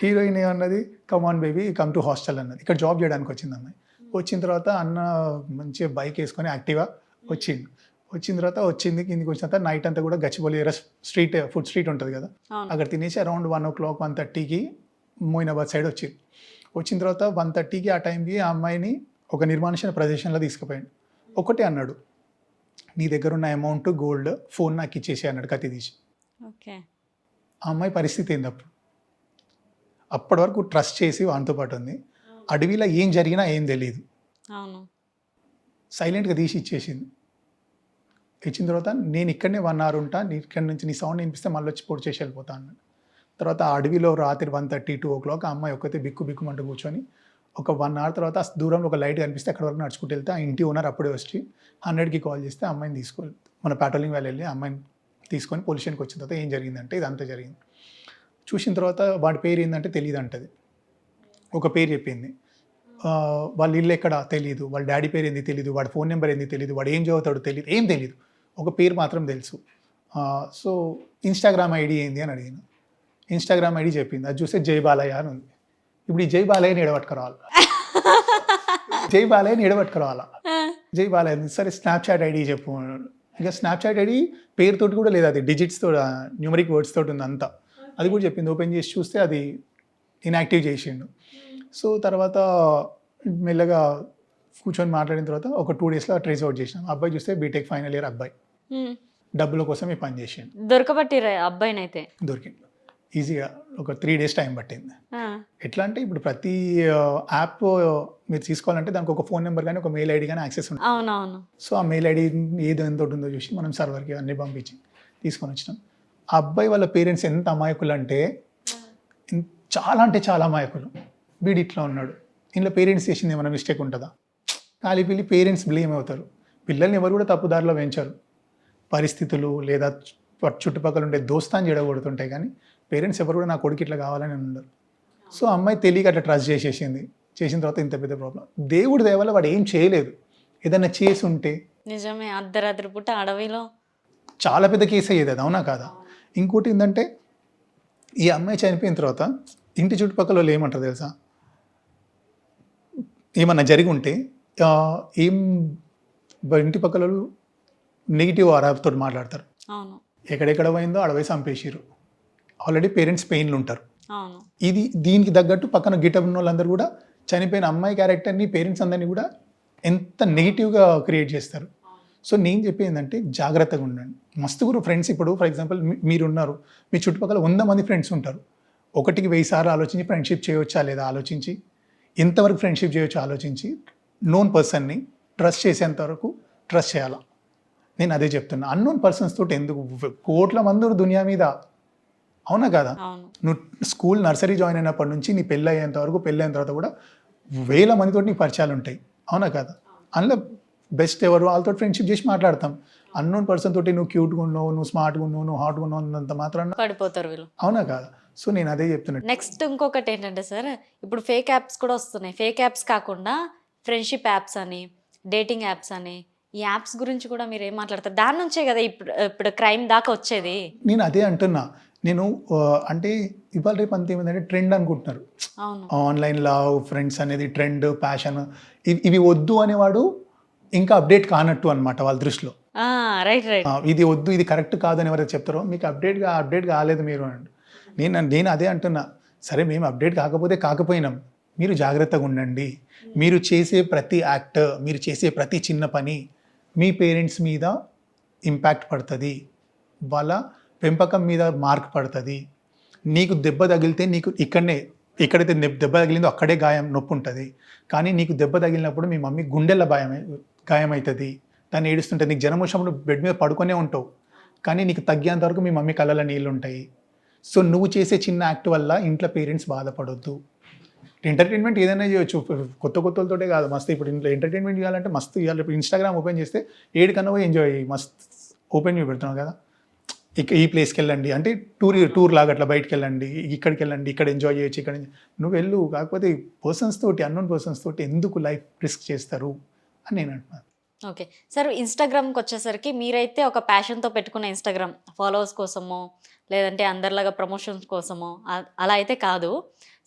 హీరోయిన్ ఏమన్నది, come on baby come to hostel అన్నది. ఇక్కడ జాబ్ చేయడానికి వచ్చింది అమ్మాయి. వచ్చిన తర్వాత అన్న మంచిగా బైక్ వేసుకొని యాక్టివ్గా వచ్చింది. వచ్చిన తర్వాత కిందికి వచ్చిన తర్వాత నైట్ అంతా కూడా గచ్చిబౌలి స్ట్రీట్, ఫుడ్ స్ట్రీట్ ఉంటుంది కదా, అక్కడ తినేసి అరౌండ్ 1 o'clock 1:30కి మోయినాబాద్ సైడ్ వచ్చింది. వచ్చిన తర్వాత 1:30కి ఆ టైంకి ఆ అమ్మాయిని ఒక నిర్మానుషమైన ప్రదేశంలో తీసుకుపోయాడు. ఒకటే అన్నాడు, నీ దగ్గర ఉన్న అమౌంట్, గోల్డ్, ఫోన్ నాకు ఇచ్చేసి అన్నాడు కత్తి తీసి. ఆ అమ్మాయి పరిస్థితి ఏంది అప్పటి వరకు ట్రస్ట్ చేసి వానితో పాటు ఉంది. అడవిలో ఏం జరిగినా ఏం తెలియదు, సైలెంట్గా తీసి ఇచ్చేసింది. ఇచ్చిన తర్వాత నేను ఇక్కడనే 1 hour ఉంటా, నీ ఇక్కడ నుంచి నీ సౌండ్ వినిపిస్తే మళ్ళీ వచ్చి పొడి చేసి వెళ్ళిపోతా అన్నాడు. తర్వాత ఆ అడవిలో రాత్రి 1:30-2 o'clock ఆ అమ్మాయి ఒక్కతే బిక్కుమంటూ కూర్చొని ఒక 1 hour తర్వాత ఆ దూరంలో ఒక లైట్ కనిపిస్తే అక్కడ వరకు నడుచుకుంటూ వెళ్తే ఆ ఇంటి ఓనర్ అప్పుడే వచ్చి 100కి కాల్ చేస్తే అమ్మాయిని తీసుకొని మన పెట్రోలింగ్ వ్యాలీ వెళ్ళి అమ్మాయిని తీసుకొని పోలీస్ స్టేషన్కి వచ్చిన తర్వాత ఏం జరిగిందంటే ఇదంతా జరిగింది. చూసిన తర్వాత వాడి పేరు ఏంటంటే తెలియదు అంటది. ఒక పేరు చెప్పింది, వాళ్ళ ఇల్లు ఎక్కడ తెలియదు, వాళ్ళ డాడీ పేరు ఏంది తెలియదు, వాడి ఫోన్ నెంబర్ ఏంది తెలియదు, వాడు ఏం చదువుతాడు తెలియదు, ఏం తెలియదు, ఒక పేరు మాత్రం తెలుసు. సో ఇన్స్టాగ్రామ్ ఐడి ఏంది అని అడిగిన. ఇన్స్టాగ్రామ్ ఐడి చెప్పింది. అది చూస్తే జై బాలయ్య అని ఉంది. ఇప్పుడు ఈ జై బాలయ్యని ఎడబట్టుకురావాలి, జై బాలయ్య సరే స్నాప్చాట్ ఐడి చెప్పు. ఇక స్నాప్చాట్ ఐడి పేరుతోటి కూడా లేదు, అది డిజిట్స్తో, న్యూమరిక్ వర్డ్స్ తోటి ఉంది అంతా. అది కూడా చెప్పింది. ఓపెన్ చేసి చూస్తే అది ఇన్యాక్టివ్ చేసిండు. సో తర్వాత మెల్లగా కూర్చొని మాట్లాడిన తర్వాత ఒక 2 daysలో ట్రేస్ అవుట్ చేసినాం. అబ్బాయి చూస్తే బీటెక్ ఫైనల్ ఇయర్ అబ్బాయి, డబ్బుల కోసం ఈ పని చేసిండు. దొరకబట్టిరా అబ్బాయిని? అయితే దొరికింది ఈజీగా, ఒక 3 days టైం పట్టింది. ఎట్లా అంటే ఇప్పుడు ప్రతి యాప్ మీరు తీసుకోవాలంటే దానికి ఒక ఫోన్ నెంబర్ కానీ ఒక మెయిల్ ఐడి కానీ యాక్సెస్ ఉంటుంది. అవునవును. సో ఆ మెయిల్ ఐడి ఏదో ఎంత ఉంటుందో చూసి మనం సర్వర్కి అన్ని పంపించి తీసుకొని వచ్చినాం. ఆ అబ్బాయి వాళ్ళ పేరెంట్స్ ఎంత అమాయకులు అంటే చాలా అమాయకులు. వీడు ఇట్లా ఉన్నాడు, ఇంట్లో పేరెంట్స్ చేసింది ఏమైనా మిస్టేక్ ఉంటుందా? పిల్లి పేరెంట్స్ బ్లేమ్ అవుతారు. పిల్లల్ని ఎవరు కూడా తప్పుదారిలో పెంచారు. పరిస్థితులు లేదా చుట్టుపక్కల ఉండే దోస్తాన్ని చెడగొడుతుంటాయి, కానీ పేరెంట్స్ ఎవరు కూడా నా కొడుకు ఇట్లా కావాలని ఉండరు. సో అమ్మాయి తెలియక అట్లా ట్రస్ట్ చేసిన తర్వాత ఇంత పెద్ద ప్రాబ్లం. దేవుడి దయ వల్ల వాడు ఏం చేయలేదు. ఏదైనా చేసి ఉంటే నిజమే, అర్ధరాత్రి పూట అడవిలో చాలా పెద్ద కేసు అయ్యేది అది, అవునా కాదా? ఇంకోటి ఏంటంటే ఈ అమ్మాయి చనిపోయిన తర్వాత ఇంటి చుట్టుపక్కల వాళ్ళు ఏమంటారు తెలుసా? ఏమన్నా జరిగి ఉంటే ఇంటి పక్కల నెగిటివ్ ఆరాతో మాట్లాడతారు. ఎక్కడెక్కడ పోయిందో ఆడపోయి చంపేసిర్రు. ఆల్రెడీ పేరెంట్స్ పెయిన్లు ఉంటారు. అవును. ఇది దీనికి తగ్గట్టు పక్కన గిటప్ ఉన్న వాళ్ళందరూ కూడా చనిపోయిన అమ్మాయి క్యారెక్టర్ని పేరెంట్స్ అందరినీ కూడా ఎంత నెగిటివ్గా క్రియేట్ చేస్తారు. సో నేను చెప్పేది ఏంటంటే జాగ్రత్తగా ఉండండి. మస్తుగురు ఫ్రెండ్స్, ఇప్పుడు ఫర్ ఎగ్జాంపుల్ మీరు ఉన్నారు, మీ చుట్టుపక్కల 100 మంది ఫ్రెండ్స్ ఉంటారు. ఒకటికి 1000 సార్లు ఆలోచించి ఫ్రెండ్షిప్ చేయవచ్చా లేదా ఆలోచించి, ఎంతవరకు ఫ్రెండ్షిప్ చేయొచ్చు ఆలోచించి, నోన్ పర్సన్ని ట్రస్ట్ చేసేంత వరకు ట్రస్ట్ చేయాలా. నేను అదే చెప్తున్నా. అన్నోన్ పర్సన్స్ తోటి ఎందుకు, కోట్ల మంది ఉన్నారు దునియా మీద, అవునా కదా? అవును. నువ్వు స్కూల్ నర్సరీ జాయిన్ అయినప్పటి నుంచి నీ పెళ్ళి అయ్యేంత వరకు, పెళ్ళి అయిన తర్వాత కూడా 1000 మందితో నీకు పరిచయాలు ఉంటాయి, అవునా కదా? అందులో బెస్ట్ ఎవరు వాళ్ళతో ఫ్రెండ్షిప్ చేసి మాట్లాడతాం. అన్నోన్ పర్సన్ తోటి నువ్వు క్యూట్గా ఉన్నావు, నువ్వు స్మార్ట్గా ఉన్నావు, నువ్వు హాట్గా ఉన్నావు అన్నంత మాత్రాన పడిపోతారు వీళ్ళు, అవునా కాదా? సో నేను అదే చెప్తున్నా. నెక్స్ట్ ఇంకొకటి ఏంటంటే సార్, ఇప్పుడు ఫేక్ యాప్స్ కూడా వస్తున్నాయి. ఫేక్ యాప్స్ కాకుండా ఫ్రెండ్షిప్ యాప్స్ అని, డేటింగ్ యాప్స్ అని, ఈ యాప్స్ గురించి కూడా మీరు ఏం మాట్లాడతారు? దాని నుంచే కదా ఇప్పుడు క్రైమ్ దాకా వచ్చేది. నేను అదే అంటున్నా. నేను అంటే ఇవాళ రేపు అంత ఏమైందంటే ట్రెండ్ అనుకుంటున్నారు. అవును. ఆన్లైన్ లవ్, ఫ్రెండ్స్ అనేది ట్రెండ్, ప్యాషన్, ఇవి వద్దు అనేవాడు ఇంకా అప్డేట్ కానట్టు అనమాట వాళ్ళ దృష్టిలో. Right right. ఇది వద్దు, ఇది కరెక్ట్ కాదని ఎవరైతే చెప్తారో మీకు అప్డేట్ కాలేదు మీరు అండి. నేను అదే అంటున్నా. సరే మేము అప్డేట్ కాకపోయినాం, మీరు జాగ్రత్తగా ఉండండి. మీరు చేసే ప్రతి యాక్ట్, మీరు చేసే ప్రతి చిన్న పని మీ పేరెంట్స్ మీద ఇంపాక్ట్ పడుతుంది, వాళ్ళ పెంపకం మీద మార్క్ పడుతుంది. నీకు దెబ్బ తగిలితే నీకు ఎక్కడైతే దెబ్బ తగిలిందో అక్కడే నొప్పి ఉంటుంది. కానీ నీకు దెబ్బ తగిలినప్పుడు మీ మమ్మీ గుండెల గాయం అవుతుంది, దాన్ని ఏడుస్తుంటుంది. నీకు జ్వరం వచ్చినప్పుడు బెడ్ మీద పడుకొనే ఉంటావు, కానీ నీకు తగ్గేంత వరకు మీ మమ్మీ కళ్ళలో నీళ్ళు ఉంటాయి. సో నువ్వు చేసే చిన్న యాక్ట్ వల్ల ఇంట్లో పేరెంట్స్ బాధపడొద్దు. ఎంటర్టైన్మెంట్ ఏదైనా చేయొచ్చు, కొత్తలతోటే కాదు. మస్తు ఇప్పుడు ఇంట్లో ఎంటర్టైన్మెంట్ చేయాలంటే మస్తు ఇవ్వాలి. ఇప్పుడు ఇన్స్టాగ్రామ్ ఓపెన్ చేస్తే ఏడికన్నా పోయి ఎంజాయ్ మస్తు ఓపెన్ చేసి పెడుతున్నావు కదా. ఈ ప్లేస్కి వెళ్ళండి అంటే టూర్ లాగా అట్లా బయటకు వెళ్ళండి, ఇక్కడికి వెళ్ళండి, ఇక్కడ ఎంజాయ్ చేయొచ్చు, ఇక్కడ నువ్వు వెళ్ళు. కాకపోతే అన్నోన్ పర్సన్స్ తోటి ఎందుకు లైఫ్ రిస్క్ చేస్తారు అని నేను అంటున్నాను. ఓకే సార్, ఇన్స్టాగ్రామ్కి వచ్చేసరికి మీరైతే ఒక ప్యాషన్తో పెట్టుకున్న ఇన్స్టాగ్రామ్, ఫాలోవర్స్ కోసమో లేదంటే అందరిలాగా ప్రమోషన్స్ కోసమో అలా అయితే కాదు.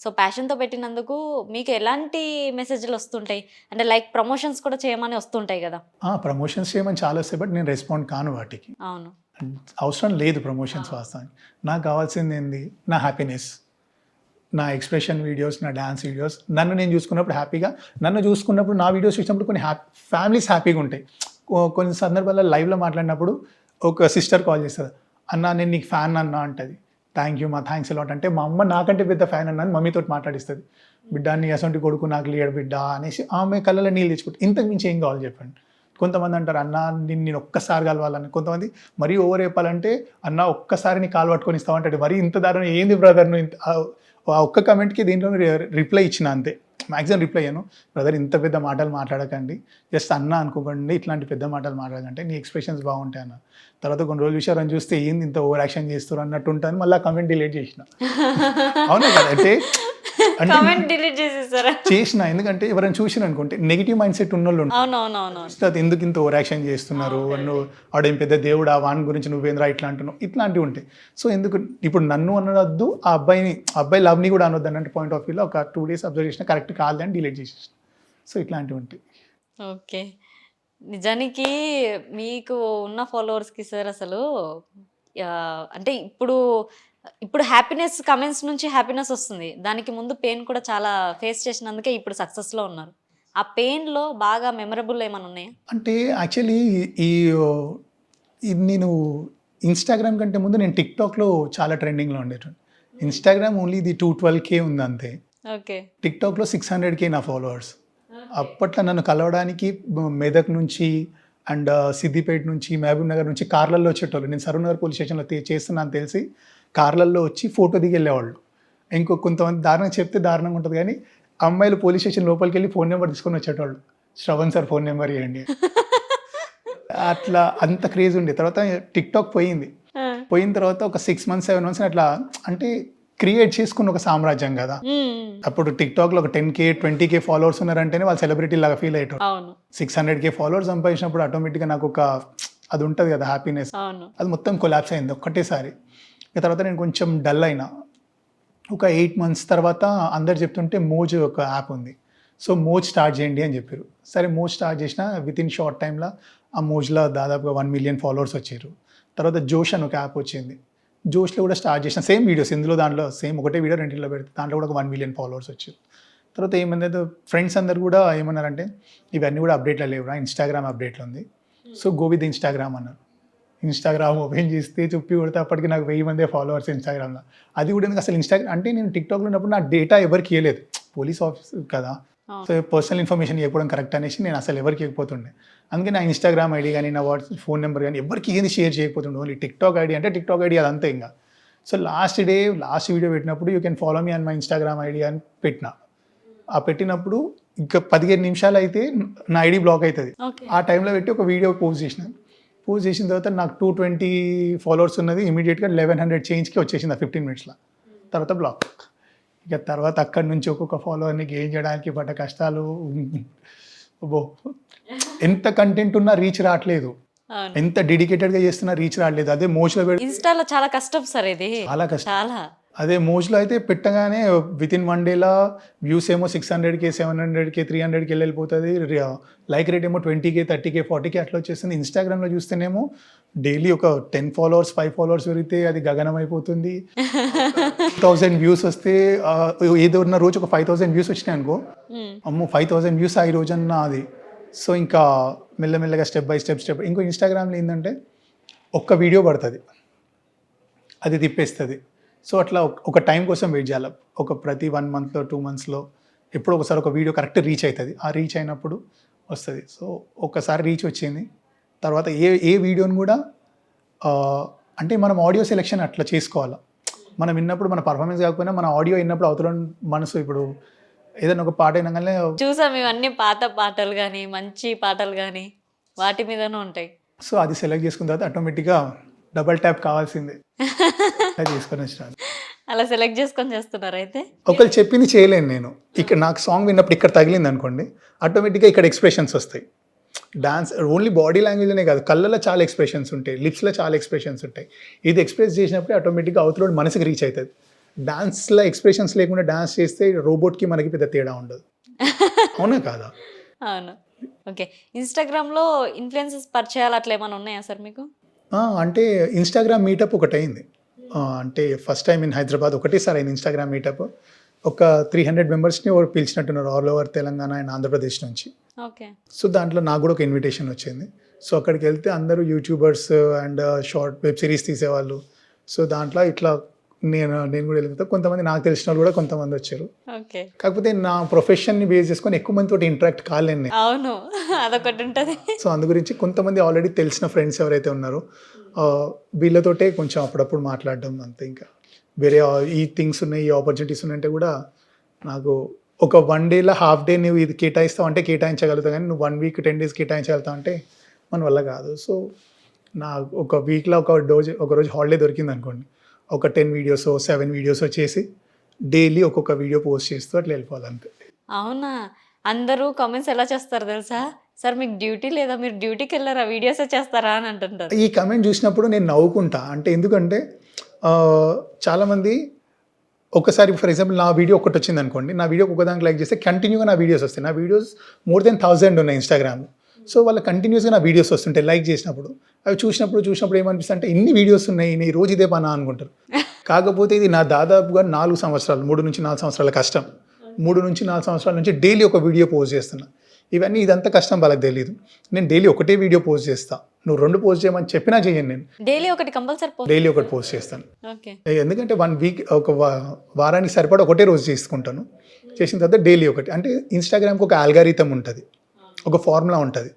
సో ప్యాషన్తో పెట్టినందుకు మీకు ఎలాంటి మెసేజ్లు వస్తుంటాయి? అంటే లైక్ ప్రమోషన్స్ కూడా చేయమని వస్తుంటాయి కదా. ప్రమోషన్స్ చేయమని చాలా వస్తాయి, బట్ నేను రెస్పాండ్ కాను వాటికి. అవును, అవసరం లేదు ప్రమోషన్స్ వాస్తవానికి. నాకు కావాల్సింది ఏంది, నా హ్యాపీనెస్, నా ఎక్స్ప్రెషన్ వీడియోస్, నా డ్యాన్స్ వీడియోస్. నన్ను నేను చూసుకున్నప్పుడు హ్యాపీగా, నన్ను చూసుకున్నప్పుడు నా వీడియోస్ చూసినప్పుడు కొన్ని ఫ్యామిలీస్ హ్యాపీగా ఉంటాయి. కొన్ని సందర్భాల్లో లైవ్లో మాట్లాడినప్పుడు ఒక సిస్టర్ కాల్ చేస్తుంది, అన్న నేను నీకు ఫ్యాన్ అన్న అంటది. థ్యాంక్ యూ మా, థ్యాంక్స్ అలాట్ అంటే మా అమ్మ నాకంటే పెద్ద ఫ్యాన్ అన్న మమ్మీతో మాట్లాడిస్తుంది. బిడ్డ నీ అసొంటి కొడుకు నాకు లేడు బిడ్డ అనేసి ఆమె కళ్ళలో నీళ్ళు తెచ్చుకుంటుంది. ఇంతకు మించి ఏం కావాలి చెప్పండి. కొంతమంది అంటారు అన్న నేను ఒక్కసారి కలవాలని, కొంతమంది మరీ ఓవర్ చెప్పాలంటే అన్న ఒక్కసారి నీ కాలు పట్టుకొని ఇస్తామంటాడు. మరీ ఇంత దారుణం ఏంది బ్రదర్ నువ్వు ఆ ఒక్క కమెంట్కి దీంట్లో రిప్లై ఇచ్చిన అంతే, మ్యాక్సిమం రిప్లై అయ్యాను. బ్రదర్ ఇంత పెద్ద మాటలు మాట్లాడకండి, జస్ట్ అన్న అనుకోకండి, ఇట్లాంటి పెద్ద మాటలు మాట్లాడకంటే నీ ఎక్స్ప్రెషన్స్ బాగుంటాయి అన్న. తర్వాత కొన్ని రోజులు విషయాలను చూస్తే ఏంది ఇంత ఓవర్ యాక్షన్ చేస్తారు అన్నట్టు ఉంటాను, మళ్ళీ కమెంట్ డిలీట్ చేసిన. అవునా కదా, అంటే చేసిన. ఎందుకంటే ఎవరైనా చూసిన అనుకుంటే నెగిటివ్ మైండ్ సెట్ ఉన్న వాళ్ళు ఎందుకు ఇంత ఓవర్ యాక్షన్ చేస్తున్నారు, నువ్వు ఆడేం పెద్ద దేవుడా, వాని గురించి నువ్వేంద్రా ఇట్లా అంటున్నావు, ఇట్లాంటివి ఉంటాయి. సో ఎందుకు ఇప్పుడు నన్ను అనొద్దు, అబ్బాయి లవ్ని కూడా అనొద్దు అన్నట్టు పాయింట్ ఆఫ్ వ్యూలో ఒక 2 days అబ్జర్వ్ చేసిన, కరెక్ట్ కాదు అని డిలీట్ చేసేసిన. సో ఇట్లాంటివి ఉంటాయి. ఓకే, నిజానికి మీకు ఉన్న ఫాలోవర్స్కి సార్ అసలు అంటే ఇప్పుడు హ్యాపీనెస్, కమెంట్స్ నుంచి హ్యాపీనెస్ వస్తుంది. దానికి ముందు పెయిన్ కూడా చాలా ఫేస్ చేసినందుకే ఇప్పుడు సక్సెస్లో ఉన్నారు. ఆ పెయిన్లో బాగా మెమరబుల్ ఏమైనా ఉన్నాయా? అంటే యాక్చువల్లీ నేను ఇన్స్టాగ్రామ్ కంటే ముందు నేను టిక్టాక్లో చాలా ట్రెండింగ్లో ఉండేటండి. ఇన్స్టాగ్రామ్ ఓన్లీ ఇది 212K ఉంది అంతే. ఓకే, టిక్టాక్లో 600K నా ఫాలోవర్స్. అప్పట్లో నన్ను కలవడానికి మెదక్ నుంచి అండ్ సిద్దిపేట నుంచి, మహబూబ్ నగర్ నుంచి కార్లలో వచ్చేటోళ్ళు. నేను సరూర్ నగర్ పోలీస్ స్టేషన్లో చేస్తున్నాను తెలిసి కార్లలో వచ్చి ఫోటో దిగి వెళ్ళేవాళ్ళు. కొంతమంది దారుణంగా చెప్తే దారుణంగా ఉంటుంది, కానీ అమ్మాయిలు పోలీస్ స్టేషన్ లోపలికి వెళ్ళి ఫోన్ నెంబర్ తీసుకొని వచ్చేటోళ్ళు. శ్రవణ్ సార్ ఫోన్ నెంబర్ ఇవ్వండి, అట్లా అంత క్రేజ్ ఉండే. తర్వాత టిక్టాక్ పోయిన తర్వాత ఒక 6 months 7 months అట్లా అంటే క్రియేట్ చేసుకున్న ఒక సామ్రాజ్యం కదా. అప్పుడు టిక్టాక్లో ఒక 10K 20K ఫాలోవర్స్ ఉన్నారంటేనే వాళ్ళు సెలబ్రిటీ లాగా ఫీల్ అయ్యేటోళ్ళు. 600K ఫాలోవర్స్ సంపాదించినప్పుడు ఆటోమేటిక్గా నాకు అది ఉంటుంది కదా హ్యాపీనెస్, అది మొత్తం కొలాప్స్ అయింది ఒక్కటేసారి. తర్వాత నేను కొంచెం డల్ అయినా. ఒక 8 months తర్వాత అందరు చెప్తుంటే మోజ్ ఒక యాప్ ఉంది, సో మోజ్ స్టార్ట్ చేయండి అని చెప్పారు. సరే మోజ్ స్టార్ట్ చేసిన, విత్ ఇన్ షార్ట్ టైంలో ఆ మోజ్లో దాదాపుగా 1 million ఫాలోవర్స్ వచ్చారు. తర్వాత జోష్ అని ఒక యాప్ వచ్చింది. జోష్లో కూడా స్టార్ట్ చేసిన సేమ్ వీడియోస్, ఇందులో దాంట్లో సేమ్ ఒకటే వీడియో రెండింటిలో పెడితే దాంట్లో కూడా ఒక 1 million ఫాలోవర్స్ వచ్చారు. తర్వాత ఏమైందంటే ఫ్రెండ్స్ అందరు కూడా ఏమన్నారంటే ఇవన్నీ కూడా అప్డేట్లో లేవురా, ఇన్స్టాగ్రామ్ అప్డేట్లో ఉంది, సో గో విత్ ఇన్స్టాగ్రామ్ అన్నారు. ఇన్స్టాగ్రామ్ ఓపెన్ చేస్తే చుప్పి కొడితే అప్పటికి నాకు 1000 మంది ఫాలోవర్స్ ఇన్స్టాగ్రామ్లో. అది కూడా ఎందుకు అసలు ఇన్స్టాగ్రామ్ అంటే నేను టిక్టాక్లో ఉన్నప్పుడు నా డేటా ఎవరికి ఇవ్వలేదు, పోలీస్ ఆఫీసర్ కదా, సో పర్సనల్ ఇన్ఫర్మేషన్ ఇవ్వడం కరెక్ట్ అనేసి నేను అసలు ఎవరికి ఇవ్వకపోతుండే. అందుకే నా ఇన్స్టాగ్రామ్ ఐడి కానీ నా వాట్సాప్ ఫోన్ నెంబర్ కానీ ఎవరికి ఏది షేర్ చేయకపోతుండే, ఓన్లీ టిక్టాక్ ఐడి అంటే టిక్టాక్ ఐడి అదంతా ఇంకా. సో లాస్ట్ వీడియో పెట్టినప్పుడు you can follow me and my Instagram ID అని పెట్టిన. ఆ పెట్టినప్పుడు ఇంకా 15 నిమిషాలు అయితే నా ఐడి బ్లాక్ అవుతుంది. ఆ టైంలో పెట్టి ఒక వీడియో పోస్ట్ చేసిన తర్వాత నాకు 220 ఫాలోవర్స్ ఉన్నది, ఇమీడియట్గా 1100 చేంజ్కి వచ్చేసింది 15 minutesలో. తర్వాత బ్లాక్. ఇక తర్వాత అక్కడి నుంచి ఒక్కొక్క ఫాలోవర్ని గెయిన్ చేయడానికి పడ్డ కష్టాలు, ఎంత కంటెంట్ ఉన్నా రీచ్ రావట్లేదు, ఎంత డెడికేటెడ్గా చేస్తున్నా రీచ్ రావట్లేదు. అదే మోజ్లో పెడితే ఇన్స్టాలో చాలా కష్టం సార్ ఇది, చాలా కష్టం. చాలా. అదే మోజ్లో అయితే పెట్టగానే వితిన్ 1 day వ్యూస్ ఏమో 600K 700K 300K వెళ్ళిపోతుంది, లైక్ రేట్ ఏమో 20K 30K 40K అట్లా వచ్చేస్తుంది. ఇన్స్టాగ్రామ్లో చూస్తేనేమో డైలీ ఒక 10 followers 5 followers పెరిగితే అది గగనం అయిపోతుంది. 1000 వ్యూస్ వస్తే ఏదో ఉన్న రోజు ఒక 5000 వ్యూస్ వచ్చినాయి అనుకో, అమ్మో 5000 వ్యూస్ ఈ రోజన్నా అది. సో ఇంకా మెల్లమెల్లగా స్టెప్ బై స్టెప్ ఇంకో ఇన్స్టాగ్రామ్లో ఏంటంటే ఒక్క వీడియో పడుతుంది, అది తిప్పేస్తుంది. సో అట్లా ఒక టైం కోసం వెయిట్ చేయాలి, ఒక ప్రతి 1 monthలో 2 monthsలో ఎప్పుడో ఒకసారి ఒక వీడియో కరెక్ట్ రీచ్ అవుతుంది. ఆ రీచ్ అయినప్పుడు వస్తుంది. సో ఒకసారి రీచ్ వచ్చింది తర్వాత ఏ వీడియోని కూడా అంటే మనం ఆడియో సెలెక్షన్ అట్లా చేసుకోవాలి. మనం విన్నప్పుడు మన పర్ఫార్మెన్స్ కాకపోయినా మన ఆడియో విన్నప్పుడు అవతల మనసు, ఇప్పుడు ఏదైనా ఒక పాట అయినాగానే చూసాం ఇవన్నీ పాత పాటలు కానీ మంచి పాటలు కానీ వాటి మీదనే ఉంటాయి. సో అది సెలెక్ట్ చేసుకున్న తర్వాత ఆటోమేటిక్గా డబల్ ట్యాప్ కావాల్సిందే, అది తీసుకొని వచ్చినాను. అలా సెలెక్ట్ చేసుకొని చేస్తున్నారు అయితే. ఒకళ్ళు చెప్పింది చేయలేను నేను. ఇక్కడ నాకు సాంగ్ విన్నప్పుడు ఇక్కడ తగిలింది అనుకోండి, ఆటోమేటిక్గా ఇక్కడ ఎక్స్ప్రెషన్స్ వస్తాయి. డాన్స్ ఓన్లీ బాడీ లాంగ్వేజ్లోనే కాదు, కళ్ళలో చాలా ఎక్స్ప్రెషన్స్ ఉంటాయి, లిప్స్లో చాలా ఎక్స్ప్రెషన్స్ ఉంటాయి. ఇది ఎక్స్ప్రెస్ చేసినప్పుడు ఆటోమేటిక్గా అవతల మనసుకి రీచ్ అవుతుంది. డాన్స్లో ఎక్స్ప్రెషన్స్ లేకుండా డాన్స్ చేస్తే రోబోట్కి మనకి పెద్ద తేడా ఉండదు, అవునా కాదా? అవును. ఓకే, ఇన్స్టాగ్రామ్లో ఇన్ఫ్లుయెన్సెస్ పరిచయాలు అట్లా ఏమైనా ఉన్నాయా సార్ మీకు? అంటే ఇన్స్టాగ్రామ్ మీటప్ ఒకటి అయింది. అంటే ఫస్ట్ టైం ఇన్ హైదరాబాద్ ఒకటేసారి అయింది ఇన్స్టాగ్రామ్ మీటప్. ఒక 300 మెంబర్స్ని పిలిచినట్టున్నారు all over Telangana and Andhra Pradesh నుంచి. ఓకే. సో దాంట్లో నాకు కూడా ఒక ఇన్విటేషన్ వచ్చింది. సో అక్కడికి వెళ్తే అందరూ YouTubers and short web series తీసేవాళ్ళు. సో దాంట్లో ఇట్లా నేను కూడా వెళ్తే కొంతమంది నాకు తెలిసిన వాళ్ళు కూడా కొంతమంది వచ్చారు. ఓకే. కాకపోతే నా ప్రొఫెషన్ని బేస్ చేసుకొని ఎక్కువ మందితో ఇంటరాక్ట్ కాలేను నేను. అవును, అదొకటి ఉంటుంది. సో అందు గురించి కొంతమంది ఆల్రెడీ తెలిసిన ఫ్రెండ్స్ ఎవరైతే ఉన్నారో వీళ్ళతోటే కొంచెం అప్పుడప్పుడు మాట్లాడడం అంతే. ఇంకా వేరే ఈ థింగ్స్ ఉన్నాయి, ఈ ఆపర్చునిటీస్ ఉన్నాయంటే కూడా నాకు ఒక 1 day హాఫ్ డే నువ్వు ఇది కేటాయిస్తావు అంటే కేటాయించగలుగుతావు, కానీ నువ్వు 1 week 10 days కేటాయించగలుగుతావు అంటే మన వల్ల కాదు. సో నా ఒక వీక్లో ఒక రోజు హాలిడే దొరికింది అనుకోండి, ఒక 10 videos 7 videos చేసి డైలీ ఒక్కొక్క వీడియో పోస్ట్ చేస్తూ అట్లా వెళ్ళిపోవాలి అంతే. అవునా? అందరూ కామెంట్స్ ఎలా చేస్తారు తెలుసా, సార్ మీకు డ్యూటీ లేదా, మీరు డ్యూటీకి వెళ్ళారా, వీడియోసే చేస్తారా అని అంటుంటారు. ఈ కమెంట్ చూసినప్పుడు నేను నవ్వుకుంటా. అంటే ఎందుకంటే చాలామంది ఒకసారి ఫర్ ఎగ్జాంపుల్ నా వీడియో ఒకటి వచ్చింది అనుకోండి, నా వీడియో ఒకదానికి లైక్ చేస్తే కంటిన్యూగా నా వీడియోస్ వస్తాయి. నా వీడియోస్ more than 1000 ఉన్నాయి ఇన్స్టాగ్రామ్. సో వాళ్ళ కంటిన్యూస్గా నా వీడియోస్ వస్తుంటాయి లైక్ చేసినప్పుడు. అవి చూసినప్పుడు ఏమనిపిస్తుంది అంటే ఇన్ని వీడియోస్ ఉన్నాయి, నేను రోజు ఇదే పనా అనుకుంటారు. కాకపోతే ఇది నా దాదాపుగా 4 సంవత్సరాలు, 3 నుంచి 4 సంవత్సరాల కష్టం. 3 నుంచి 4 సంవత్సరాల నుంచి డైలీ ఒక వీడియో పోస్ట్ చేస్తున్నా. ఇదంతా కష్టం వాళ్ళకి తెలియదు. నేను డైలీ ఒకటే వీడియో పోస్ట్ చేస్తా. నువ్వు 2 పోస్ట్ చేయమని చెప్పినా చేయను. నేను డైలీ ఒకటి కంపల్సరీ డైలీ ఒకటి పోస్ట్ చేస్తాను. ఓకే. ఎందుకంటే 1 week ఒక వారానికి సరిపడా ఒకటే రోజు చేసుకుంటాను. చేసిన తర్వాత డైలీ ఒకటి. అంటే ఇన్స్టాగ్రామ్కి ఒక ఆల్గారిథం ఉంటుంది, ఒక ఫార్ములా ఉంటుంది.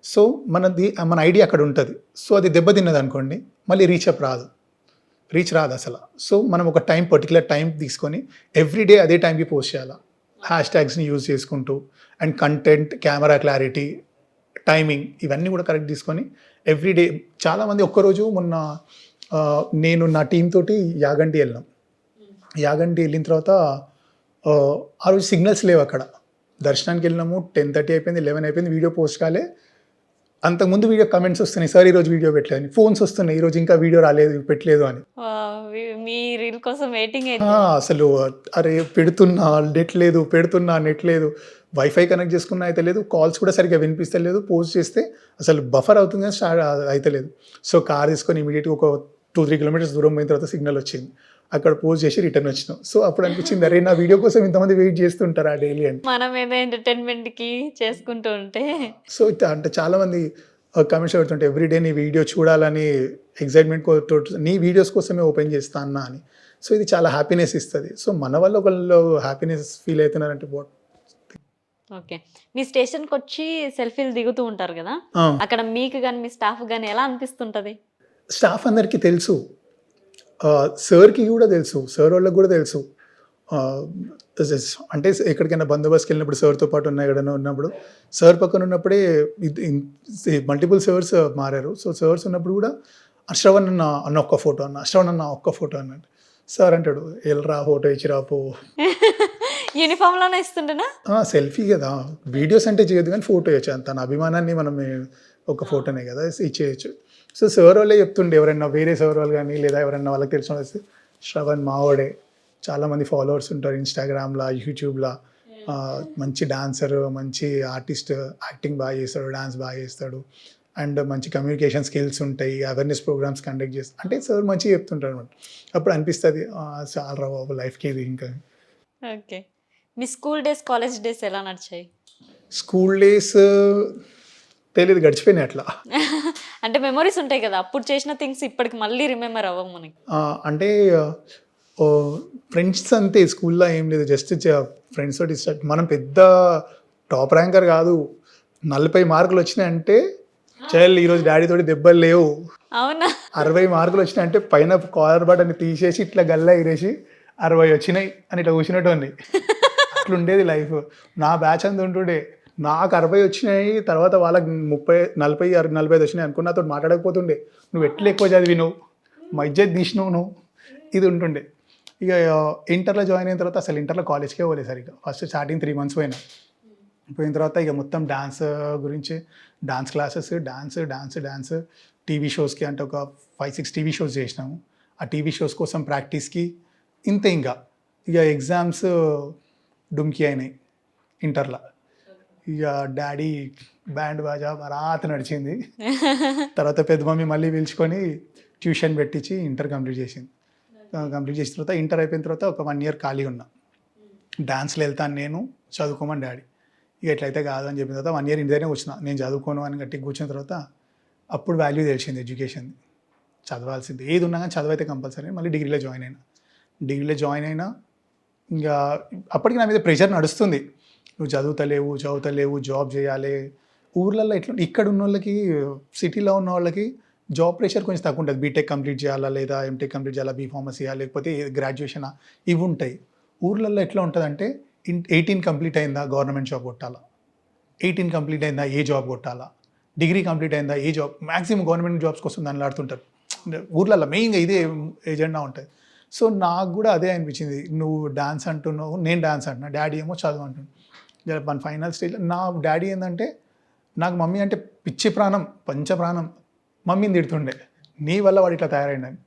సో మన ఐడియా అక్కడ ఉంటుంది. సో అది దెబ్బతిన్నది అనుకోండి, మళ్ళీ రీచ్ రాదు అసలు. సో మనం ఒక పర్టికులర్ టైం తీసుకొని ఎవ్రీడే అదే టైంకి పోస్ట్ చేయాలి, హ్యాష్ట్యాగ్స్ని యూజ్ చేసుకుంటూ. And content, camera clarity, timing ఇవన్నీ కూడా కరెక్ట్ తీసుకొని ఎవ్రీడే. చాలామంది ఒక్కరోజు మొన్న నేను నా టీం తోటి యాగంటి వెళ్ళిన తర్వాత ఆ రోజు సిగ్నల్స్ లేవు అక్కడ. దర్శనానికి వెళ్ళినాము, 10:30 అయిపోయింది, 11 అయిపోయింది, వీడియో పోస్ట్ కాలే. అంతకుముందు వీడియో కమెంట్స్ వస్తున్నాయి, సార్ ఈరోజు వీడియో పెట్టలేదు, ఫోన్స్ వస్తున్నాయి, ఈరోజు ఇంకా వీడియో రాలేదు పెట్టలేదు అని. మీ రీల్ కోసం వెయిటింగ్ అసలు అరే పెడుతున్నా నెట్ లేదు, పెడుతున్నా నెట్ లేదు, వైఫై కనెక్ట్ చేసుకున్నా అయితే లేదు, కాల్స్ కూడా సరిగ్గా వినిపిస్తలేదు, పోస్ట్ చేస్తే అసలు బఫర్ అవుతుంది కానీ స్టార్ట్ అయితే లేదు. సో కార్ తీసుకొని ఇమీడియట్గా ఒక 2-3 కిలోమీటర్స్ దూరం పోయిన తర్వాత సిగ్నల్ వచ్చింది, అక్కడ పోస్ట్ చేసి రిటర్న్ వచ్చినాం. సో అప్పుడు అనిపించింది అరే నా వీడియో కోసం ఇంతమంది వెయిట్ చేస్తుంటారా డైలీ అని. మనం ఏదో ఎంటర్టైన్మెంట్ కి చేసుకుంటూ ఉంటే. సో అంటే చాలా మంది కమెంట్స్ పెడుతుంటే ఎవ్రీడే నీ వీడియో చూడాలని ఎగ్జైట్మెంట్ తోటి నీ వీడియోస్ కోసమే ఓపెన్ చేస్తా అన్నా అని. సో ఇది చాలా హ్యాపీనెస్ ఇస్తుంది. సో మన వల్ల ఒకళ్ళు హ్యాపీనెస్ ఫీల్ అవుతున్నారంటే ఓకే. మీ స్టేషన్కి వచ్చి సెల్ఫీలు దిగుతూ ఉంటారు కదా, అక్కడ మీకు కానీ మీ స్టాఫ్ కానీ ఎలా అనిపిస్తుంటది? స్టాఫ్ అందరికీ తెలుసు, సార్కి కూడా తెలుసు, సార్ వాళ్ళకి కూడా తెలుసు. అంటే ఎక్కడికైనా బందోబస్తుకి వెళ్ళినప్పుడు సార్తో పాటు ఉన్న ఎక్కడైనా ఉన్నప్పుడు, సార్ పక్కన ఉన్నప్పుడే మల్టిపుల్ సార్స్ మారారు. సో సార్స్ ఉన్నప్పుడు కూడా శ్రవణ్ అన్న ఒక్క ఫోటో అన్న, శ్రవణ్ అన్న ఒక్క ఫోటో అన్నాడు. సార్ అంటాడు వెళ్ళరా ఫోటో ఇచ్చిరా పో. యూనిఫామ్ లోనే ఇస్తుంటేనా? సెల్ఫీ కదా, వీడియోస్ అంటే చేయొద్దు కానీ ఫోటో ఇవ్వచ్చు, అంత అభిమానాన్ని మనం ఒక ఫోటోనే కదా ఇచ్చేయచ్చు. సో సార్ వాళ్ళే చెప్తుండే, ఎవరైనా వేరే సార్ వాళ్ళు కానీ లేదా ఎవరైనా వాళ్ళకి తెలిసిన వస్తే శ్రవణ్ మావాడే, చాలామంది ఫాలోవర్స్ ఉంటారు ఇన్స్టాగ్రామ్లో యూట్యూబ్లో, మంచి డాన్సర్, మంచి ఆర్టిస్ట్, యాక్టింగ్ బాగా చేస్తాడు, డాన్స్ బాగా చేస్తాడు, అండ్ మంచి కమ్యూనికేషన్ స్కిల్స్ ఉంటాయి, అవేర్నెస్ ప్రోగ్రామ్స్ కండక్ట్ చేస్తాడు అంటే సార్ మంచిగా చెప్తుంటారు అనమాట. అప్పుడు అనిపిస్తుంది చాలా రా బాబు లైఫ్కి ఇది ఇంకా. ఓకే. మీ స్కూల్ డేస్ కాలేజ్ డేస్ ఎలా నడిచాయి? స్కూల్ డేస్ తెలియదు, గడిచిపోయినాయి అట్లా. అంటే మెమరీస్ ఉంటాయి కదా, అప్పుడు చేసిన థింగ్స్ ఇప్పటికి మళ్ళీ రిమెంబర్ అవ్వము మనకి. అంటే ఫ్రెండ్స్ అంతే, స్కూల్లో ఏం లేదు, జస్ట్ ఫ్రెండ్స్ తోటి మనం పెద్ద టాప్ ర్యాంకర్ కాదు, 40 మార్కులు వచ్చినాయంటే చల్ ఈరోజు డాడీ తోటి దెబ్బలు లేవు. అవునా? 60 మార్కులు వచ్చినాయంటే పైన కాలర్ బటన్ తీసేసి ఇట్లా గల్లా ఎగిరేసి 60 వచ్చినాయి అని ఇట్లా కూర్చున్నట్టు ఉంది. అట్లుండేది లైఫ్. నా బ్యాచ్ అంత ఉంటుండే, నాకు 60 వచ్చినాయి, తర్వాత వాళ్ళకి 30, 40, 45 వచ్చినాయి అనుకున్న నాతో మాట్లాడకపోతుండే, నువ్వు ఎట్లా ఎక్కువ చదివి నువ్వు మా ఇజ్జత్ తీసినావు నువ్వు, ఇది ఉంటుండే. ఇక ఇంటర్లో జాయిన్ అయిన తర్వాత అసలు ఇంటర్లో కాలేజ్కే పోలేదు సరిగ్గా. ఫస్ట్ స్టార్టింగ్ 3 months పోయిన తర్వాత ఇక మొత్తం డాన్స్ గురించి, డాన్స్ క్లాసెస్, డాన్స్ టీవీ షోస్కి అంటే ఒక 5-6 టీవీ షోస్ చేసినాము. ఆ టీవీ షోస్ కోసం ప్రాక్టీస్కి ఇంతే. ఇక ఎగ్జామ్స్ డుమ్కి అయినాయి ఇంటర్లో. ఇక డాడీ బ్యాండ్ బాజా బరాత నడిచింది. తర్వాత పెద్ద మమ్మీ మళ్ళీ పిలుచుకొని ట్యూషన్ పెట్టించి ఇంటర్ కంప్లీట్ చేసింది. కంప్లీట్ చేసిన తర్వాత ఇంటర్ అయిపోయిన తర్వాత ఒక 1 year ఖాళీ ఉన్నా. డాన్స్లో వెళ్తాను నేను, చదువుకోమని డాడీ. ఇక ఎట్లయితే కాదు అని చెప్పిన తర్వాత 1 year ఇంటి దగ్గరే వచ్చిన, నేను చదువుకోను అని గట్టిగా కూర్చున్న తర్వాత అప్పుడు వాల్యూ తెలిసింది ఎడ్యుకేషన్. చదవాల్సింది ఏది ఉన్నా కానీ చదువైతే కంపల్సరీ. మళ్ళీ డిగ్రీలో జాయిన్ అయినా ఇంకా అప్పటికి నా మీద ప్రెషర్ నడుస్తుంది, నువ్వు చదువుతలేవు, జాబ్ చేయాలి. ఊర్లలో ఎట్లా ఇక్కడ ఉన్న వాళ్ళకి, సిటీలో ఉన్న వాళ్ళకి జాబ్ ప్రెషర్ కొంచెం తక్కువ ఉంటుంది. బీటెక్ కంప్లీట్ చేయాలా, లేదా ఎంటెక్ కంప్లీట్ చేయాలా, బీఫార్మసీయా, లేకపోతే గ్రాడ్యుయేషనా, ఇవి ఉంటాయి. ఊర్లలో ఎట్లా ఉంటుందంటే 18 కంప్లీట్ అయిందా గవర్నమెంట్ జాబ్ కొట్టాలా, 18 కంప్లీట్ అయిందా ఏ జాబ్ కొట్టాలా, డిగ్రీ కంప్లీట్ అయిందా ఏ జాబ్, మ్యాక్సిమం గవర్నమెంట్ జాబ్స్ కోసం దాన్ని ఆడుతుంటారు ఊర్లలో. మెయిన్గా ఇదే ఏజెండా ఉంటుంది. సో నాకు కూడా అదే అనిపించింది, నువ్వు డాన్స్ అంటున్నావు, నేను డాన్స్ అంటున్నా, డాడీ ఏమో చదువు అంటున్నాను. మన ఫైనల్ స్టేజ్లో నా డాడీ ఏంటంటే, నాకు మమ్మీ అంటే పిచ్చి ప్రాణం, పంచప్రాణం. మమ్మీని తిడుతుండే, నీ వల్ల వాడు ఇట్లా తయారైందని,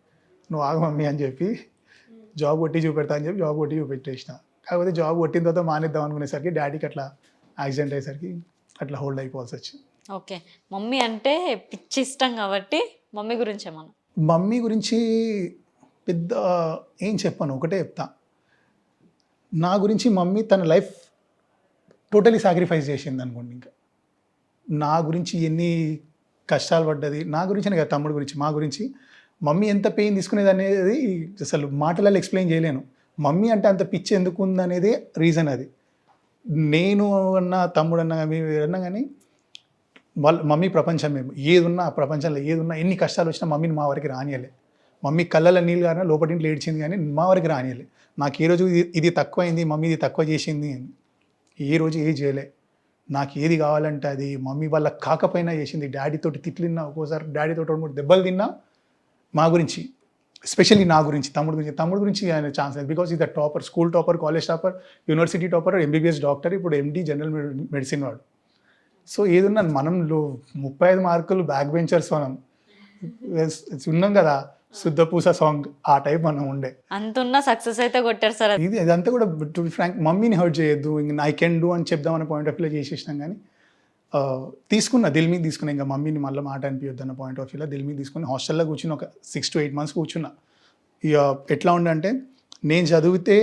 నువ్వు ఆగు మమ్మీ అని చెప్పి జాబ్ కొట్టి చూపెడతా అని చెప్పి జాబ్ కొట్టి చూపెట్టేసిన. కాకపోతే జాబ్ కొట్టిన తర్వాత మానేద్దాం అనుకునేసరికి డాడీకి అట్లా యాక్సిడెంట్ అయ్యేసరికి అట్లా హోల్డ్ అయిపోవాల్సి వచ్చింది. ఓకే. మమ్మీ అంటే పిచ్చి ఇష్టం కాబట్టి మమ్మీ గురించి ఏమన్నా? మమ్మీ గురించి పెద్ద ఏం చెప్పాను, ఒకటే చెప్తా. నా గురించి మమ్మీ తన లైఫ్ టోటలీ సాక్రిఫైస్ చేసింది అనుకోండి. ఇంకా నా గురించి ఎన్ని కష్టాలు పడ్డది, నా గురించి కదా, తమ్ముడు గురించి, మా గురించి మమ్మీ ఎంత పెయిన్ తీసుకునేది అనేది అసలు మాటలలో ఎక్స్ప్లెయిన్ చేయలేను. మమ్మీ అంటే అంత పిచ్చి ఎందుకు ఉందనేదే రీజన్ అది. నేను అన్నా, తమ్ముడు అన్నా, మేము అన్నా కానీ వాళ్ళ మమ్మీ ప్రపంచం. మేము ఏదున్నా ప్రపంచంలో ఏదున్నా, ఎన్ని కష్టాలు వచ్చినా మమ్మీని మా వరకు రానియలే. మమ్మీ కళ్ళలో నీళ్ళు కానీ లోపటింట్లో ఏడ్చింది కానీ మా వరకు రానియలే. నాకు ఏ రోజు ఇది తక్కువైంది, మమ్మీ ఇది తక్కువ చేసింది అని ఏ రోజు ఏది చేయలే. నాకు ఏది కావాలంటే అది మమ్మీ వాళ్ళ కాకపోయినా చేసింది. డాడీతోటి తిట్లిన్నా, ఒక్కోసారి డాడీతో 2-3 దెబ్బలు తిన్నా మా గురించి, ఎస్పెషల్లీ నా గురించి. తమ్ముడు గురించి ఆయన ఛాన్స్ లేదు, బికాస్ ఇది topper, school topper, college topper, university topper, MBBS doctor, ఇప్పుడు ఎండి జనరల్ మెడిసిన్ వాడు. సో ఏదున్నా మనం 35 మార్కులు బ్యాక్ బెంచర్స్ మనం ఉన్నాం కదా, శుద్ధపూస సాంగ్ ఆ టైప్ మనం ఉండే. అంతున్న సక్సెస్ అయితే కొట్టారు సార్. ఇదంతా కూడా టు బి ఫ్రాంక్ మమ్మీని హర్ట్ చేయొద్దు, ఇంక ఐ కెన్ డూ అని చెప్దామనే పాయింట్ ఆఫ్ వ్యూలో చేసేసినాం. కానీ తీసుకున్నా, దిల్ మీద తీసుకున్నా, ఇంకా మమ్మీని మళ్ళీ మాట అనిపించొద్దు అన్న పాయింట్ ఆఫ్ వ్యూలో దిల్ మీద తీసుకుని హాస్టల్లో కూర్చుని ఒక 6 to 8 months కూర్చున్నా. ఇక ఎట్లా ఉండంటే నేను చదివితే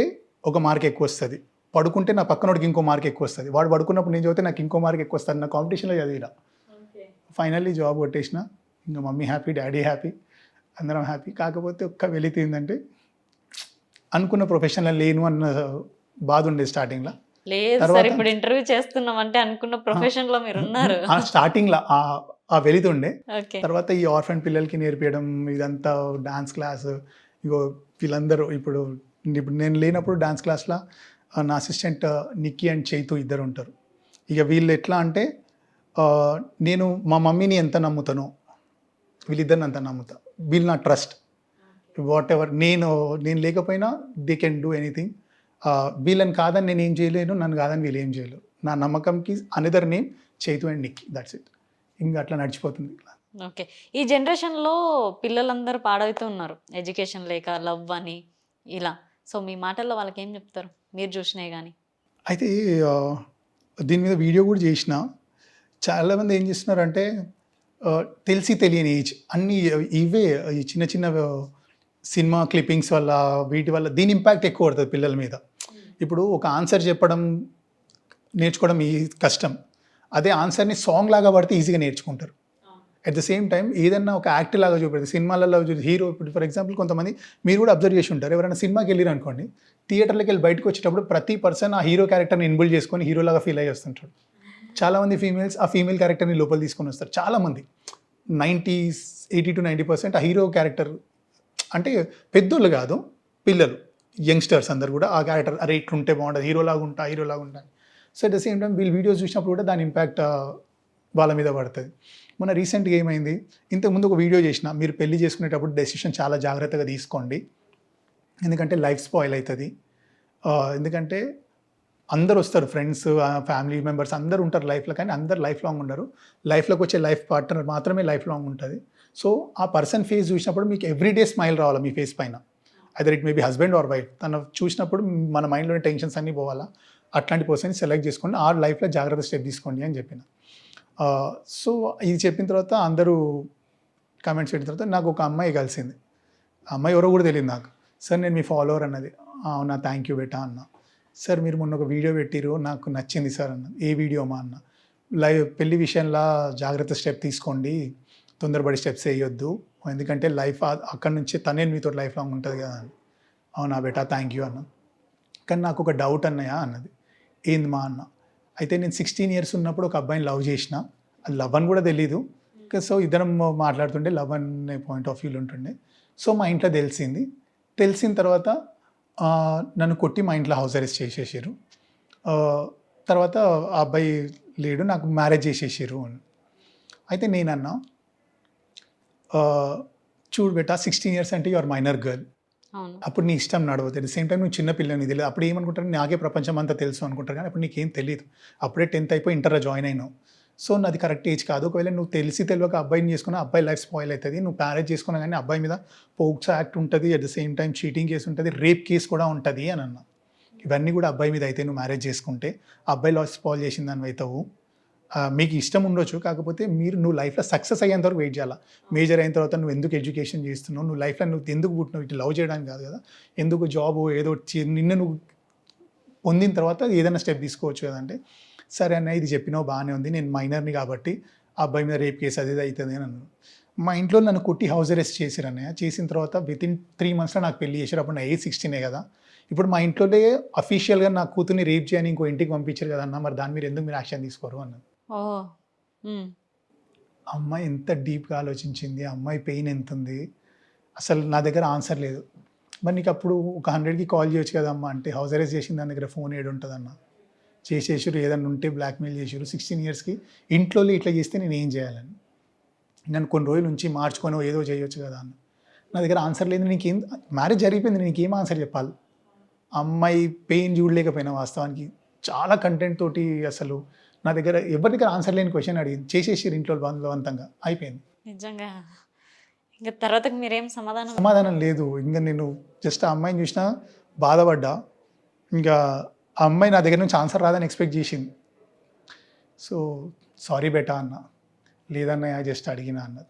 ఒక మార్క్ ఎక్కువ వస్తుంది, పడుకుంటే నా పక్కనోడికి ఇంకో మార్క్ ఎక్కువ వస్తుంది, వాడు పడుకున్నప్పుడు నేను చదివితే నాకు ఇంకో మార్క్ ఎక్కువ వస్తుంది, నా కాంపిటీషన్లో చదివిరా. ఫైనల్లీ జాబ్ కొట్టేసిన, ఇంకా మమ్మీ హ్యాపీ, డాడీ హ్యాపీ, అందరం హ్యాపీ. కాకపోతే ఒక్క వెలితి ఏంటంటే అనుకున్న ప్రొఫెషన్లో లేను అన్న బాధ ఉండేది స్టార్టింగ్లో. లేదు సార్, ఇప్పుడు ఇంటర్వ్యూ చేస్తున్నాం అంటే అనుకున్న ప్రొఫెషన్ లో మీరు ఉన్నారు. ఆ స్టార్టింగ్లో ఆ వెలితి ఉండే. ఓకే. తర్వాత ఈ ఆర్ఫన్ పిల్లలకి నేర్పించడం, ఇదంతా డాన్స్ క్లాస్, ఇగో వీళ్ళందరూ ఇప్పుడు నేను లేనప్పుడు డాన్స్ క్లాస్లో నా అసిస్టెంట్ నిక్కీ అండ్ చైతు ఇద్దరు ఉంటారు. ఇక వీళ్ళు ఎట్లా అంటే నేను మా మమ్మీని ఎంత నమ్ముతానో వీళ్ళిద్దరిని అంత నమ్ముతా. వీళ్ళు నా ట్రస్ట్. వాట్ ఎవర్ నేను లేకపోయినా దే కెన్ డూ ఎనీథింగ్. వీళ్ళని కాదని నేను ఏం చేయలేను, నన్ను కాదని వీళ్ళు ఏం చేయలేరు. నా నమ్మకంకి another name Chaitu and Nikki, that's it. ఇంకా అట్లా నడిచిపోతుంది. ఓకే. ఈ జనరేషన్లో పిల్లలందరూ పాడవుతూ ఉన్నారు, ఎడ్యుకేషన్ లేక, లవ్ అని ఇలా. సో మీ మాటల్లో వాళ్ళకి ఏం చెప్తారు, మీరు చూసినాయి కానీ? అయితే దీని మీద వీడియో కూడా చేసిన. చాలామంది ఏం చేస్తున్నారంటే తెలిసి తెలియని ఏజ్ అన్నీ ఇవే ఈ చిన్న చిన్న సినిమా క్లిప్పింగ్స్ వల్ల వీటి వల్ల దీని ఇంపాక్ట్ ఎక్కువ పడుతుంది పిల్లల మీద. ఇప్పుడు ఒక ఆన్సర్ చెప్పడం నేర్చుకోవడం ఈ కష్టం, అదే ఆన్సర్ని సాంగ్ లాగా పడితే ఈజీగా నేర్చుకుంటారు. అట్ ద సేమ్ టైం ఏదన్నా ఒక యాక్ట్ లాగా చూపెడితే సినిమాలలో హీరో, ఇప్పుడు ఫర్ ఎగ్జాంపుల్ కొంతమంది మీరు కూడా అబ్జర్వ్ చేసి ఉంటారు, ఎవరైనా సినిమాకి వెళ్ళారు అనుకోండి, థియేటర్లోకి వెళ్ళి బయటకు వచ్చేటప్పుడు ప్రతి పర్సన్ ఆ హీరో క్యారెక్టర్ని ఇన్బిల్డ్ చేసుకొని హీరోలాగా ఫీల్ అయ్యి వస్తుంటాడు. చాలామంది ఫీమేల్స్ ఆ ఫీమేల్ క్యారెక్టర్ని లోపల తీసుకొని వస్తారు. చాలామంది 80 to 90% ఆ హీరో క్యారెక్టర్ అంటే పెద్దోళ్ళు కాదు, పిల్లలు, యంగ్స్టర్స్ అందరు కూడా ఆ క్యారెక్టర్ అరే ఇట్లుంటే బాగుంటుంది, హీరోలాగా ఉంటా. So at the same time వీళ్ళు వీడియోస్ చూసినప్పుడు కూడా దాని ఇంపాక్ట్ వాళ్ళ మీద పడుతుంది. మొన్న రీసెంట్గా ఏమైంది, ఇంతకుముందు ఒక వీడియో చేసిన, మీరు పెళ్లి చేసుకునేటప్పుడు డెసిషన్ చాలా జాగ్రత్తగా తీసుకోండి, ఎందుకంటే లైఫ్ స్పాయిల్ అవుతుంది. ఎందుకంటే అందరు వస్తారు, ఫ్రెండ్స్, ఫ్యామిలీ మెంబర్స్ అందరు ఉంటారు లైఫ్లో, కానీ అందరు లైఫ్ లాంగ్ ఉండరు. లైఫ్లోకి వచ్చే లైఫ్ పార్ట్నర్ మాత్రమే లైఫ్ లాంగ్ ఉంటుంది. సో ఆ పర్సన్ ఫేస్ చూసినప్పుడు మీకు ఎవ్రీడే స్మైల్ రావాలా మీ ఫేస్ పైన, either it may be husband or wife. తను చూసినప్పుడు మన మైండ్లోని టెన్షన్స్ అన్నీ పోవాలా. అట్లాంటి పర్సన్ సెలెక్ట్ చేసుకోండి, ఆ లైఫ్లో జాగ్రత్త స్టెప్ తీసుకోండి అని చెప్పిన. సో ఇది చెప్పిన తర్వాత అందరూ కామెంట్స్ పెట్టిన తర్వాత నాకు ఒక అమ్మాయి కలిసింది. ఆ అమ్మాయి ఎవరో కూడా తెలియదు నాకు. సార్ నేను మీ ఫాలోవర్ అన్నది. అవునా, థ్యాంక్ యూ బేటా అన్న. సార్ మీరు మొన్న ఒక వీడియో పెట్టిరు, నాకు నచ్చింది సార్ అన్న. ఏ వీడియో మా అన్న? పెళ్లి విషయంలో జాగ్రత్త స్టెప్ తీసుకోండి, తొందరపడి స్టెప్స్ వేయొద్దు, ఎందుకంటే లైఫ్ అక్కడి నుంచి తనే మీతో లైఫ్ లాంగ్ ఉంటుంది కదా అని. అవునా బేటా, థ్యాంక్ యూ అన్న. కానీ నాకు ఒక డౌట్ అన్నయ్య అన్నది. ఏంది మా అన్న? అయితే నేను 16 years ఉన్నప్పుడు ఒక అబ్బాయిని లవ్ చేసిన, అది లవ్ అని కూడా తెలీదు. సో ఇద్దరం మాట్లాడుతుంటే లవ్ అనే పాయింట్ ఆఫ్ వ్యూలో ఉంటుండే. సో మా ఇంట్లో తెలిసిన తర్వాత నన్ను కొట్టి మా ఇంట్లో హౌస్ అరెస్ట్ చేసేసారు. తర్వాత ఆ అబ్బాయి లేడు, నాకు మ్యారేజ్ చేసేసారు అని. అయితే నేనన్నా, చూడు బేటా 16 years అంటే యువర్ మైనర్ గర్ల్, అప్పుడు నీ ఇష్టం నడవదు. అట్ ద సేమ్ టైం నువ్వు చిన్న పిల్లని తెలియదు. అప్పుడు ఏమనుకుంటారు, నాకే ప్రపంచం అంతా తెలుసు అనుకుంటారు, కానీ అప్పుడు నీకేం తెలియదు. అప్పుడే 10th అయిపోయి ఇంటర్లో జాయిన్ అయినావు. సో నాది కరెక్ట్ ఏజ్ కాదు. ఒకవేళ నువ్వు తెలియక అబ్బాయిని చేసుకున్నా అబ్బాయి లైఫ్ స్పాయిల్ అవుతుంది. నువ్వు మ్యారేజ్ చేసుకున్నా కానీ అబ్బాయి మీద పోక్సో యాక్ట్ ఉంటుంది, at the same time cheating case ఉంటుంది, రేప్ కేసు కూడా ఉంటుంది అని అన్నా. ఇవన్నీ కూడా అబ్బాయి మీద అయితే నువ్వు మ్యారేజ్ చేసుకుంటే అబ్బాయి లైఫ్ స్పాయిల్ చేసిన దాని అవుతావు. మీకు ఇష్టం ఉండొచ్చు, కాకపోతే నువ్వు లైఫ్లో సక్సెస్ అయ్యేంత వరకు వెయిట్ చేయాలి. మేజర్ అయిన తర్వాత నువ్వు ఎందుకు ఎడ్యుకేషన్ చేస్తున్నావు, నువ్వు లైఫ్లో నువ్వు ఎందుకు పుట్టినావు, ఇటు లవ్ చేయడానికి కాదు కదా, ఎందుకు జాబ్ ఏదో నిన్ను నువ్వు పొందిన తర్వాత ఏదైనా స్టెప్ తీసుకోవచ్చు కదంటే, సరే అన్న ఇది చెప్పినావు బాగానే ఉంది, నేను మైనర్ని కాబట్టి ఆ అబ్బాయి మీద రేప్ కేసు అది అవుతుంది అని అన్నాను. మా ఇంట్లో నన్ను కొట్టి హౌస్ అరెస్ట్ చేశారు అన్నయ్య. చేసిన తర్వాత వితిన్ 3 monthsలో నాకు పెళ్లి చేశారు. అప్పుడు నా ఏజ్ 16 కదా. ఇప్పుడు మా ఇంట్లోనే అఫీషియల్గా నా కూతుర్ని రేప్ చేయని ఇంకో ఇంటికి పంపించారు కదా అన్న, మరి దాని మీద ఎందుకు మీరు యాక్షన్ తీసుకోరు అన్నాను. అమ్మాయి ఎంత డీప్గా ఆలోచించింది, అమ్మాయి పెయిన్ ఎంత ఉంది, అసలు నా దగ్గర ఆన్సర్ లేదు. మరి నీకు అప్పుడు ఒక 100కి కాల్ చేయొచ్చు కదమ్మా అంటే, హౌస్ అరెస్ట్ చేసిన దాని దగ్గర ఫోన్ ఏడు ఉంటుందన్న, చేసేసారు ఏదన్నా ఉంటే బ్లాక్మెయిల్ చేసారు. 16 yearsకి ఇంట్లో ఇట్లా చేస్తే నేను ఏం చేయాలని, నన్ను కొన్ని రోజుల నుంచి మార్చుకొని ఏదో చేయొచ్చు కదా అన్న. నా దగ్గర ఆన్సర్ లేదు. నీకేం, మ్యారేజ్ జరిగిపోయింది, నీకేం ఆన్సర్ చెప్పాలి? అమ్మాయి పెయిన్ చూడలేకపోయినా వాస్తవానికి చాలా కంటెంట్ తోటి అసలు నా దగ్గర ఎవరి దగ్గర ఆన్సర్ లేని క్వశ్చన్ అడిగింది, చేసేసారు ఇంట్లో బలవంతంగా, అయిపోయింది. నిజంగా ఇంకా తర్వాత మీరేం సమాధానం లేదు. ఇంకా నేను జస్ట్ ఆ అమ్మాయిని చూసినా బాధపడ్డా. ఇంకా ఆ అమ్మాయి నా దగ్గర నుంచి ఆన్సర్ రాదని ఎక్స్పెక్ట్ చేసింది. సో సారీ బేటా అన్న, లేదన్నయ్య జస్ట్ అడిగినా అన్నది.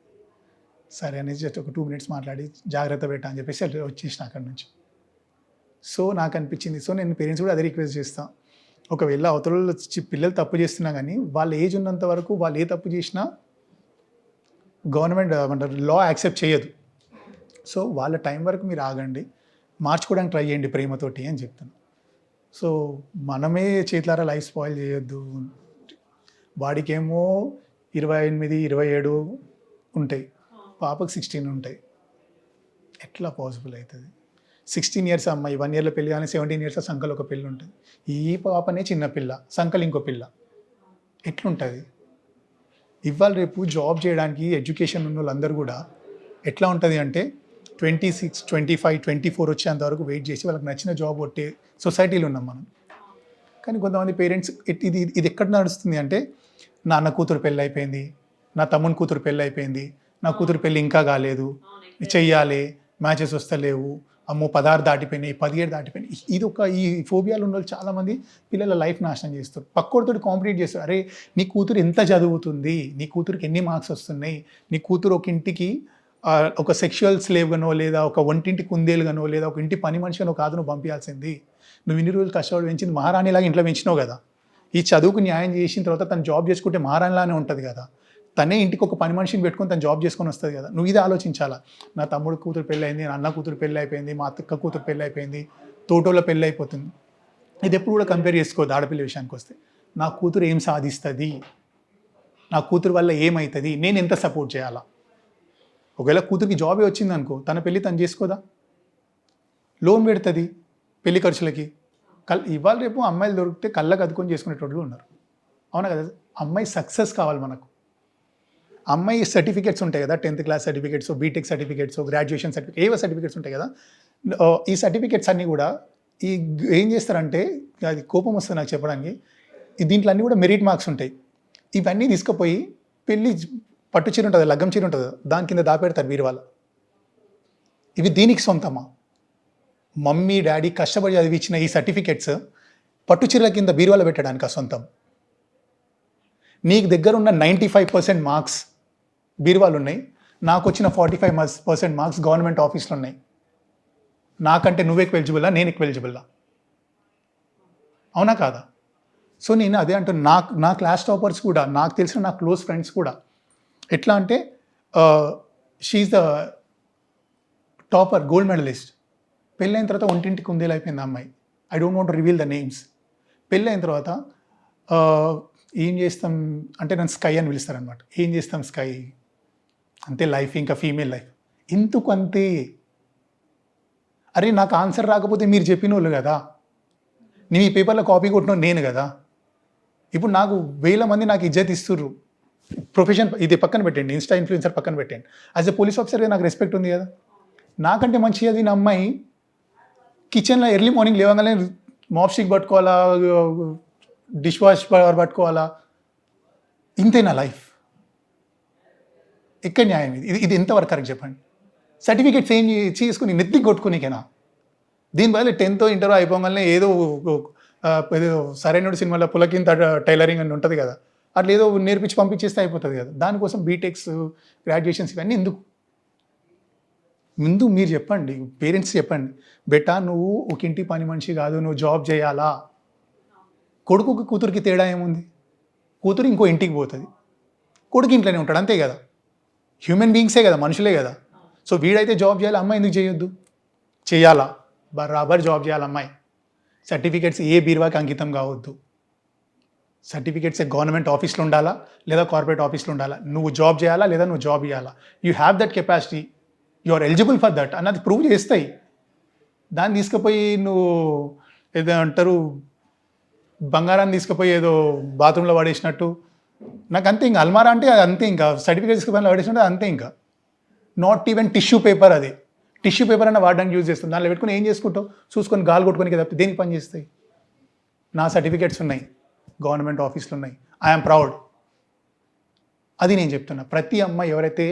సరే అనేది జస్ట్ ఒక 2 minutes మాట్లాడి జాగ్రత్త బేటా అని చెప్పేసి వచ్చేసిన అక్కడి నుంచి. సో నాకు అనిపించింది, సో నేను పేరెంట్స్ కూడా అదే రిక్వెస్ట్ చేస్తాను, ఒకవేళ అవతల పిల్లలు తప్పు చేస్తున్నా కానీ వాళ్ళ ఏజ్ ఉన్నంత వరకు వాళ్ళు ఏ తప్పు చేసినా గవర్నమెంట్ అంటే లా యాక్సెప్ట్ చేయదు. సో వాళ్ళ టైం వరకు మీరు ఆగండి, మార్చుకోవడానికి ట్రై చేయండి ప్రేమతోటి అని చెప్తాను. సో మనమే చేతులారా లైఫ్ స్పాయిల్ చేయొద్దు. వాడికేమో 28, 27 ఉంటాయి, పాపకు 16 ఉంటాయి. ఎట్లా పాసిబుల్ అవుతుంది? 16 years అమ్మాయి 1 yearలో పెళ్ళి కానీ 17 years సంకలు ఒక పిల్ల ఉంటుంది. ఈ పాపనే చిన్న పిల్ల, సంకలు ఇంకో పిల్ల. ఎట్లుంటుంది? ఇవాళ రేపు జాబ్ చేయడానికి ఎడ్యుకేషన్ ఉన్న వాళ్ళందరూ కూడా ఎట్లా ఉంటుంది అంటే 26, 25, 24 వచ్చేంత వరకు వెయిట్ చేసి వాళ్ళకి నచ్చిన జాబ్ కొట్టే సొసైటీలో ఉన్నాం మనం. కానీ కొంతమంది పేరెంట్స్ ఇది ఎక్కడ నడుస్తుంది అంటే, నా అన్న కూతురు పెళ్ళి అయిపోయింది, నా తమ్ముని కూతురు పెళ్ళి అయిపోయింది, నా కూతురు పెళ్ళి ఇంకా కాలేదు, చెయ్యాలి, మ్యాచెస్ వస్తలేవు, అమ్మో 16 దాటిపోయినాయి, 17 దాటిపోయినాయి. ఇది ఈ ఫోబియాలు ఉన్న వాళ్ళు చాలామంది పిల్లల లైఫ్ నాశనం చేస్తారు. పక్కోడితో కాంపిటీట్ చేస్తారు. అరే నీ కూతురు ఎంత చదువుతుంది, నీ కూతురికి ఎన్ని మార్క్స్ వస్తున్నాయి, నీ కూతురు ఒక ఇంటికి ఒక సెక్షువల్ స్లేవ్గానో లేదా ఒక ఒంటింటి కుందేలుగానో లేదా ఒక ఇంటి పని మనిషిగానో కాదు నువ్వు పంపించాల్సింది. నువ్వు ఇన్ని రోజులు కష్టపడి పెంచింది మహారాణిలాగా ఇంట్లో పెంచినావు కదా. ఈ చదువుకు న్యాయం చేసిన తర్వాత తను జాబ్ చేసుకుంటే మహారాణిలానే ఉంటుంది కదా. తనే ఇంటికి ఒక పని మనిషిని పెట్టుకొని తను జాబ్ చేసుకొని వస్తుంది కదా. నువ్వు ఇది ఆలోచించాలా. నా తమ్ముడు కూతురు పెళ్ళి అయింది, నా అన్న కూతురు పెళ్ళి అయిపోయింది, మా అక్క కూతురు పెళ్ళి అయిపోయింది, తోటోళ్ళ పెళ్ళి అయిపోతుంది. ఇది ఎప్పుడు కూడా కంపేర్ చేసుకోవద్దు. ఆడపిల్ల విషయానికి వస్తే నా కూతురు ఏం సాధిస్తుంది, నా కూతురు వల్ల ఏమవుతుంది, నేను ఎంత సపోర్ట్ చేయాలా. ఒకవేళ కూతురికి జాబే వచ్చింది అనుకో, తన పెళ్ళి తను చేసుకోదా, లోన్ పెడుతుంది పెళ్లి ఖర్చులకి. ఇవాళ రేపు అమ్మాయిలు దొరికితే కళ్ళకు అద్దుకొని చేసుకునేటోళ్ళు ఉన్నారు. అవునా కదా. అమ్మాయి సక్సెస్ కావాలి మనకు. అమ్మాయి సర్టిఫికేట్స్ ఉంటాయి కదా, 10th class certificates, BTech certificates, graduation certificate, ఏవో సర్టిఫికేట్స్ ఉంటాయి కదా. ఈ సర్టిఫికేట్స్ అన్నీ కూడా ఏం చేస్తారంటే, అది కోపం వస్తుంది నాకు చెప్పడానికి, దీంట్లో అన్నీ కూడా మెరిట్ మార్క్స్ ఉంటాయి. ఇవన్నీ తీసుకుపోయి పెళ్ళి పట్టు చీర ఉంటుంది, లగ్గం చీర ఉంటుంది, దాని కింద దాపెడతారు బీరువాల. ఇవి దీనికి సొంతమా? మమ్మీ డాడీ కష్టపడి చదివించిన ఈ సర్టిఫికేట్స్ పట్టు చీరల కింద బీరువాల పెట్టడానికి సొంతం. నీకు దగ్గర ఉన్న 95% మార్క్స్ బీరువాలు ఉన్నాయి, నాకు వచ్చిన 45% మార్క్స్ గవర్నమెంట్ ఆఫీస్లో ఉన్నాయి. నాకంటే నువ్వు ఎక్కువ ఎలిజిబుల్లా, నేను ఎక్కువ ఎలిజిబుల్లా? అవునా కాదా? సో నేను అదే అంటున్నా, నా క్లాస్ టాపర్స్ కూడా, నాకు తెలిసిన నా క్లోజ్ ఫ్రెండ్స్ కూడా ఎట్లా అంటే, she is the topper, gold medalist. పెళ్ళైన తర్వాత ఒంటింటికి కుందేలు అయిపోయింది అమ్మాయి. I don't want to reveal the names. పెళ్ళైన తర్వాత ఏం చేస్తాం అంటే నన్ను స్కై అని పిలుస్తారనమాట. ఏం చేస్తాం స్కై, అంతే లైఫ్, ఇంకా ఫీమేల్ లైఫ్ ఎందుకు అంతే. అరే నాకు ఆన్సర్ రాకపోతే మీరు చెప్పిన వాళ్ళు కదా, నేను ఈ పేపర్లో కాపీ కొట్టిన నేను కదా. ఇప్పుడు నాకు 1000 మంది నాకు ఇజ్జత్ ఇస్తుర్రు. ప్రొఫెషన్ ఇది పక్కన పెట్టండి, ఇన్స్టా ఇన్ఫ్లుయెన్సర్ పక్కన పెట్టండి, యాజ్ ఎ పోలీస్ ఆఫీసర్గా నాకు రెస్పెక్ట్ ఉంది కదా. నాకంటే మంచిగా అది నా అమ్మాయి కిచెన్లో ఎర్లీ మార్నింగ్ లేవగానే మాప్ స్టిక్ పట్టుకోవాలా, డిష్ వాష్ పట్టుకోవాలా, ఇంతే నా లైఫ్. ఎక్కడ న్యాయం ఇది? ఇది ఎంతవరకు కరెక్ట్ చెప్పండి? సర్టిఫికేట్స్ ఏం చేసుకుని నెత్తికి కొట్టుకునేకేనా? దీనివల్ల 10th ఇంటర్ అయిపోగానే ఏదో సరైనడు సినిమాలో పులకింత టైలరింగ్ అని ఉంటుంది కదా, అట్లా ఏదో నేర్పించి పంపించేస్తే అయిపోతుంది కదా. దానికోసం బీటెక్స్, గ్రాడ్యుయేషన్స్ ఇవన్నీ ఎందుకు? ముందు మీరు చెప్పండి, పేరెంట్స్ చెప్పండి, బెటా నువ్వు ఒక ఇంటి పని మనిషి కాదు, నువ్వు జాబ్ చేయాలా. కొడుకుకి కూతురికి తేడా ఏముంది? కూతురు ఇంకో ఇంటికి పోతుంది, కొడుకు ఇంట్లోనే ఉంటాడు, అంతే కదా. హ్యూమన్ బీయింగ్సే కదా, మనుషులే కదా. సో వీడైతే జాబ్ చేయాలి, అమ్మాయి ఎందుకు చేయొద్దు? చేయాలా, బరాబర్ జాబ్ చేయాలి అమ్మాయి. సర్టిఫికేట్స్ ఏ బీరువాకి అంకితం కావద్దు. సర్టిఫికేట్స్ గవర్నమెంట్ ఆఫీస్లో ఉండాలా లేదా కార్పొరేట్ ఆఫీస్లో ఉండాలా. నువ్వు జాబ్ చేయాలా లేదా నువ్వు జాబ్ ఇవ్వాలా. You have that capacity, you are eligible for that అన్నది ప్రూవ్ చేస్తాయి. దాన్ని తీసుకుపోయి నువ్వు ఏదో అంటారు, బంగారాన్ని తీసుకుపోయి ఏదో బాత్రూంలో పడేసినట్టు. నాకు అంతే, ఇంకా అల్మారా అంటే అంతే, ఇంకా సర్టిఫికేట్ తీసుకుపోయి పడేసినట్టు అంతే. ఇంకా నాట్ ఈవెన్ టిష్యూ పేపర్, అది టిష్యూ పేపర్ అన్న వాడడానికి యూజ్ చేస్తుంది. దానిలో పెట్టుకుని ఏం చేసుకుంటావు? చూసుకొని గాలి కొట్టుకొని తప్పితే దేనికి పని చేస్తాయి? నా సర్టిఫికేట్స్ ఉన్నాయి, గవర్నమెంట్ ఆఫీస్లో ఉన్నాయి, ఐఎమ్ ప్రౌడ్. అది నేను చెప్తున్నా. ప్రతి అమ్మాయి ఎవరైతే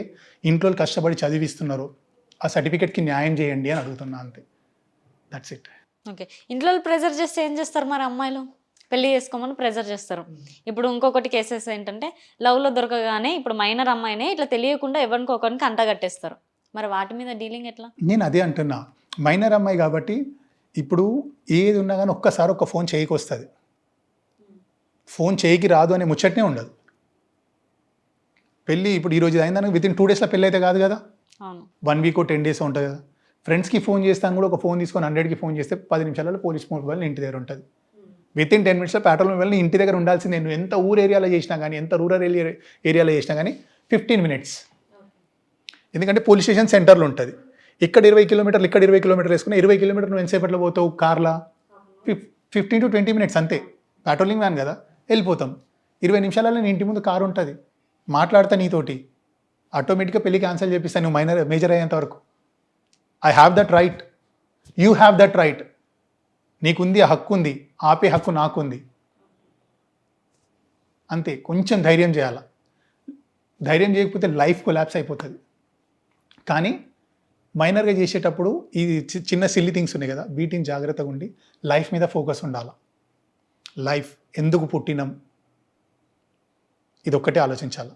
ఇంట్లో కష్టపడి చదివిస్తున్నారో ఆ సర్టిఫికేట్కి న్యాయం చేయండి అని అడుగుతున్నా, అంతే. That's it. ఓకే. ఇంట్లో ప్రెజర్ చేస్తే ఏం చేస్తారు మరి అమ్మాయిలు? పెళ్లి చేసుకోమని ప్రెజర్ చేస్తారు. ఇప్పుడు ఇంకొకటి కేసెస్ ఏంటంటే లవ్లో దొరకగానే ఇప్పుడు మైనర్ అమ్మాయినే ఇట్లా తెలియకుండా ఎవరికొకరికి అంటగట్టేస్తారు. మరి వాటి మీద డీలింగ్ ఎట్లా? నేను అదే అంటున్నా, మైనర్ అమ్మాయి కాబట్టి ఇప్పుడు ఏది ఉన్నా కానీ ఒక్కసారి ఒక ఫోన్ చేయికి వస్తుంది, ఫోన్ చేయికి రాదు అనే ముచ్చటనే ఉండదు. పెళ్ళి ఇప్పుడు ఈరోజు అయిందని వితిన్ 2 daysలో పెళ్ళి అయితే కాదు కదా, అవును. 1 week 10 days ఉంటుంది కదా. ఫ్రెండ్స్కి ఫోన్ చేస్తాను కూడా ఒక ఫోన్ తీసుకొని 100కి ఫోన్ చేస్తే 10 నిమిషాలలో పోలీస్ మొబైల్ ఇంటి దగ్గర ఉంటుంది. వితిన్ 10 minutesలో పెట్రోల్ మొబైల్ ఇంటి దగ్గర ఉండాల్సిందే. నువ్వు ఎంత ఊరు ఏరియాలో చేసినా కానీ, ఎంత రూరల్ ఏరియాలో చేసినా కానీ 15 minutes. ఎందుకంటే పోలీస్ స్టేషన్ సెంటర్లో ఉంటుంది. ఇక్కడ 20 kilometers, ఇక్కడ 20 kilometers వేసుకుని 20 kilometers నువ్వు ఎంతసేపట్లో పోతావు కార్లా? 15 to 20 minutes అంతే. పెట్రోలింగ్ వ్యాన్ కదా, వెళ్ళిపోతాం. 20 నిమిషాలలో నీ ఇంటి ముందు కారు ఉంటుంది, మాట్లాడతా నీతోటి, ఆటోమేటిక్గా పెళ్లి క్యాన్సిల్ చేపిస్తాను నువ్వు మేజర్ అయ్యేంత వరకు. I have that right, you have that right. నీకుంది, ఆ హక్కు ఉంది, ఆపే హక్కు నాకుంది, అంతే. కొంచెం ధైర్యం చేయాలా. ధైర్యం చేయకపోతే లైఫ్ కొలాప్స్ అయిపోతుంది. కానీ మైనర్గా చేసేటప్పుడు ఈ చిన్న సిల్లీ థింగ్స్ ఉన్నాయి కదా, వీటిని జాగ్రత్తగా ఉండి లైఫ్ మీద ఫోకస్ ఉండాలి. లైఫ్ ఎందుకు పుట్టినాం ఇది ఒక్కటే ఆలోచించాలి.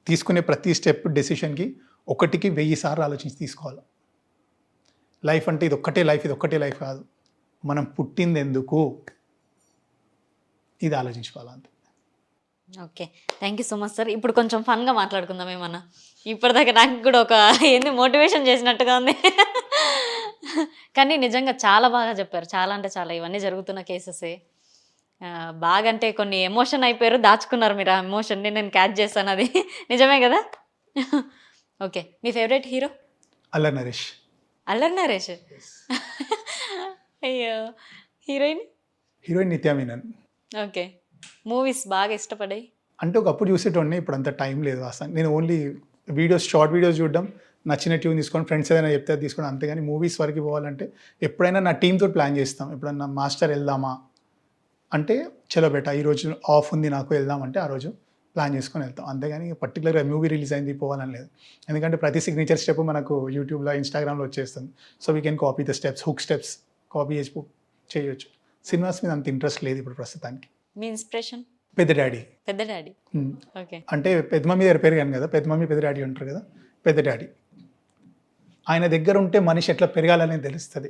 తీసుకునే ప్రతి స్టెప్ డెసిషన్కి 1కి 1000 సార్లు ఆలోచించి తీసుకోవాలి. లైఫ్ అంటే ఇది ఒక్కటే లైఫ్, ఇది ఒక్కటే లైఫ్ కాదు. మనం పుట్టింది ఎందుకు ఇది ఆలోచించుకోవాలి, అంతే. Okay, thank you so much sir. ఇప్పుడు కొంచెం ఫన్గా మాట్లాడుకుందాం ఏమన్నా. ఇప్పటిదాకా నాకు కూడా ఒక ఏంది మోటివేషన్ చేసినట్టుగా ఉంది. కానీ నిజంగా చాలా బాగా చెప్పారు. చాలా అంటే చాలా ఇవన్నీ జరుగుతున్న కేసెసే. బాగా అంటే కొన్ని ఎమోషన్ అయిపోయారు, దాచుకున్నారు మీరు ఆ ఎమోషన్ని. నేను క్యాచ్ చేస్తాను, అది నిజమే కదా. ఓకే, మీ ఫేవరెట్ హీరో? అల్లరి నరేష్. అల్లరి నరేష్. అయ్యో, హీరోయిన్ నిత్యా మీనన్. ఓకే, మూవీస్ బాగా ఇష్టపడాయి అంటే ఒకప్పుడు చూసేటోడిని, ఇప్పుడు అంత టైం లేదు అసలు. నేను ఓన్లీ వీడియోస్, షార్ట్ వీడియోస్ చూడడం, నచ్చిన ట్యూన్ తీసుకొని ఫ్రెండ్స్ ఏదైనా చెప్తే అది తీసుకోవడం, అంతేగాని మూవీస్ వరకు పోవాలంటే ఎప్పుడైనా నా టీంతో ప్లాన్ చేస్తాం. ఎప్పుడన్నా మాస్టర్ వెళ్దామా అంటే చలో బేటా ఈరోజు ఆఫ్ ఉంది నాకు, వెళ్దామంటే ఆ రోజు ప్లాన్ చేసుకొని వెళ్తాం. అంతేగాని పర్టికులర్గా మూవీ రిలీజ్ అయింది పోవాలని లేదు. ఎందుకంటే ప్రతి సిగ్నేచర్ స్టెప్ మనకు యూట్యూబ్లో, ఇన్స్టాగ్రామ్లో వచ్చేస్తుంది. So we can copy the steps, hook steps copy చేసి చేయొచ్చు. సినిమాస్ మీద అంత ఇంట్రెస్ట్ లేదు ఇప్పుడు ప్రస్తుతానికి. మీ ఇన్స్పిరేషన్? పెద్ద డాడీ. ఓకే. అంటే పెద్ద మమ్మీ దగ్గర పెరిగాను కదా, పెద్ద మమ్మీ పెద్ద డాడీ ఉంటారు కదా, పెద్ద డాడీ. ఆయన దగ్గర ఉంటే మనిషి ఎట్లా పెరగాలనేది తెలుస్తుంది,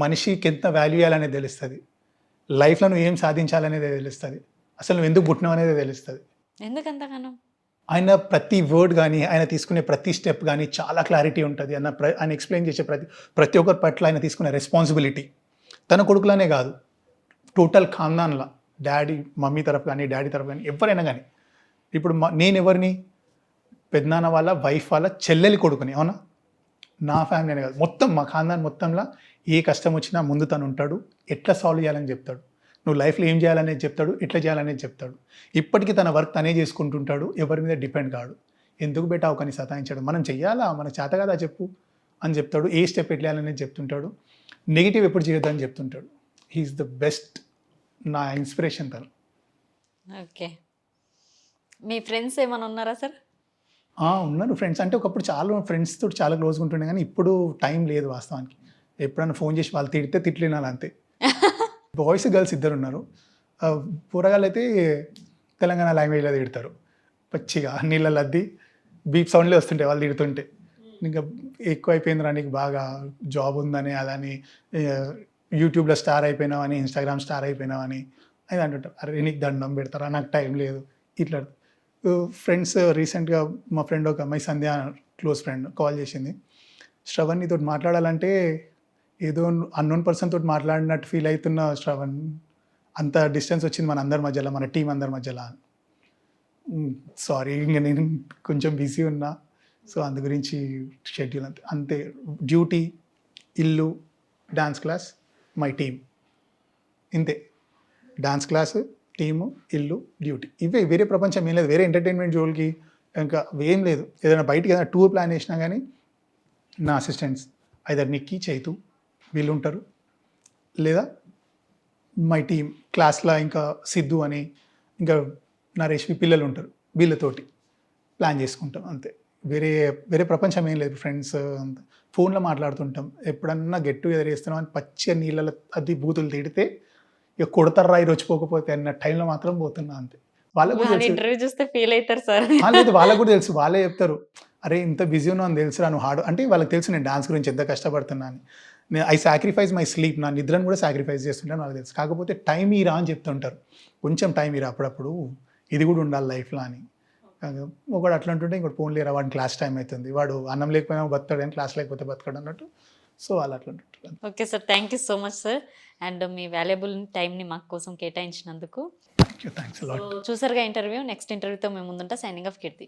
మనిషికి ఎంత వాల్యూ ఇవ్వాలనేది తెలుస్తుంది, లైఫ్లో నువ్వు ఏం సాధించాలనేది తెలుస్తుంది, అసలు నువ్వు ఎందుకు పుట్టినావు అనేది తెలుస్తుంది. ఎందుకంతగానో ఆయన ప్రతి వర్డ్ కానీ, ఆయన తీసుకునే ప్రతి స్టెప్ కానీ చాలా క్లారిటీ ఉంటుంది. ఆయన ఎక్స్ప్లెయిన్ చేసే ప్రతి ఒక్కరి పట్ల ఆయన తీసుకునే రెస్పాన్సిబిలిటీ తన కొడుకులనే కాదు, టోటల్ ఖాందాన్లా, డాడీ మమ్మీ తరఫు కానీ, డాడీ తరఫు కానీ, ఎవరైనా కానీ. ఇప్పుడు నేను ఎవరిని, పెద్దనాన్న వాళ్ళ వైఫ్ వాళ్ళ చెల్లెలి కొడుకుని, అవునా? నా ఫ్యామిలీ అనే కాదు, మొత్తం మా ఖాందాన్ మొత్తంలో ఏ కష్టం వచ్చినా ముందు తను ఉంటాడు, ఎట్లా సాల్వ్ చేయాలని చెప్తాడు, నువ్వు లైఫ్లో ఏం చేయాలనేది చెప్తాడు, ఎట్లా చేయాలనేది చెప్తాడు. ఇప్పటికీ తన వర్క్ తనే చేసుకుంటుంటాడు, ఎవరి మీద డిపెండ్ కాడు. ఎందుకు బేటా ఒకని సతాయించాడు, మనం చెయ్యాలా, మనకు చేత కదా చెప్పు అని చెప్తాడు. ఏ స్టెప్ ఎట్లా చేయాలనేది చెప్తుంటాడు, నెగిటివ్ ఎప్పుడు చేయొద్దని చెప్తుంటాడు. హీఈస్ ద బెస్ట్, నా ఇన్స్పిరేషన్ తను. ఓకే, మీ ఫ్రెండ్స్ ఏమైనా ఉన్నారా సార్? ఉన్నారు ఫ్రెండ్స్. అంటే ఒకప్పుడు చాలా ఫ్రెండ్స్ తోటి చాలా క్లోజ్గా ఉంటుండే, కానీ ఇప్పుడు టైం లేదు వాస్తవానికి. ఎప్పుడైనా ఫోన్ చేసి వాళ్ళు తిడితే తిట్లినాలి అంతే. బాయ్స్ గర్ల్స్ ఇద్దరు ఉన్నారు. పూరగాళ్ళు అయితే తెలంగాణ లాంగ్వేజ్లో తిడతారు, పచ్చిగా నీళ్ళ అద్ది బీప్ సౌండ్లే వస్తుంటాయి వాళ్ళు తిడుతుంటే. ఇంకా ఎక్కువ అయిపోయిందిరా నీకు, బాగా జాబ్ ఉందని, అదని యూట్యూబ్లో స్టార్ అయిపోయినావు అని, ఇన్స్టాగ్రామ్ స్టార్ అయిపోయినావు అని అది అంటుంటారు. అరే నీకు దండం పెడతారా, నాకు టైం లేదు ఇట్లా. ఫ్రెండ్స్ రీసెంట్గా మా ఫ్రెండ్ ఒక అమ్మాయి సంధ్య, క్లోజ్ ఫ్రెండ్, కాల్ చేసింది. శ్రవణ్ నీతో మాట్లాడాలంటే ఏదో అన్నోన్ పర్సన్ తోటి మాట్లాడినట్టు ఫీల్ అవుతున్నా శ్రవణ్, అంత డిస్టెన్స్ వచ్చింది మన అందరి మధ్యలో, మన టీం అందరి మధ్యలో. సారీ, ఇంకా నేను కొంచెం బిజీ ఉన్నా, సో అందు గురించి షెడ్యూల్ అంతే. డ్యూటీ, ఇల్లు, డాన్స్ క్లాస్, మై టీమ్, ఇంతే. డాన్స్ క్లాస్, టీము, ఇల్లు, డ్యూటీ, ఇవే. వేరే ప్రపంచం ఏం లేదు, వేరే ఎంటర్టైన్మెంట్ జోలికి ఇంకా ఏం లేదు. ఏదైనా బయటికి ఏదైనా టూర్ ప్లాన్ చేసినా కానీ నా అసిస్టెంట్స్ ఐదర్ నిక్కీ, చైతు వీళ్ళు ఉంటారు, లేదా మై టీమ్ క్లాస్లో ఇంకా సిద్ధు అని ఇంకా నరేష్ పిల్లలు ఉంటారు, వీళ్ళతోటి ప్లాన్ చేసుకుంటాం అంతే. వేరే వేరే ప్రపంచం ఏం లేదు. ఫ్రెండ్స్ అంతా ఫోన్లో మాట్లాడుతుంటాం. ఎప్పుడన్నా గెట్ టుగెదర్ చేస్తున్నాం అని పచ్చి నీళ్ళలో అది బూతులు తిడితే ఇక కొడతారా ఈ వచ్చిపోకపోతే అన్న టైంలో మాత్రం పోతున్నా అంతే. వాళ్ళకు కూడా తెలుసు. ఇంటర్వ్యూ చూస్తే ఫీల్ అవుతారు సార్. లేదు వాళ్ళకు కూడా తెలుసు, వాళ్ళే చెప్తారు అరే ఇంత బిజీ ఉన్నావు అని తెలుసురా నువ్వు హార్డ్ అంటే వాళ్ళకి తెలుసు నేను డాన్స్ గురించి ఎంత కష్టపడుతున్నా అని. నేను ఐ సాక్రిఫైస్ మై స్లీప్, నా నిద్రను కూడా సాక్రిఫైస్ చేస్తుంటాను వాళ్ళకి తెలుసు. కాకపోతే టైం ఇరా అని చెప్తుంటారు, కొంచెం టైం ఇరా అప్పుడప్పుడు ఇది కూడా ఉండాలి లైఫ్లో అని. ఒకడు అట్లా అంటుంటే ఇంకోటి ఫోన్ లేరా వాడిని క్లాస్ టైం అవుతుంది, వాడు అన్నం లేకపోయినా బతకాడు అని క్లాస్ లేకపోతే బతకాడు అన్నట్టు. సో వాళ్ళు అట్లా అంటుంటారు. Okay sir, thank you so much sir. And మీ వాల్యుబుల్ టైంని మాకు కోసం కేటాయించినందుకు. Thanks a lot. చూసారుగా ఇంటర్వ్యూ. నెక్స్ట్ ఇంటర్వ్యూతో మేము ముందుంటా. సైనింగ్ ఆఫ్ కీర్తి.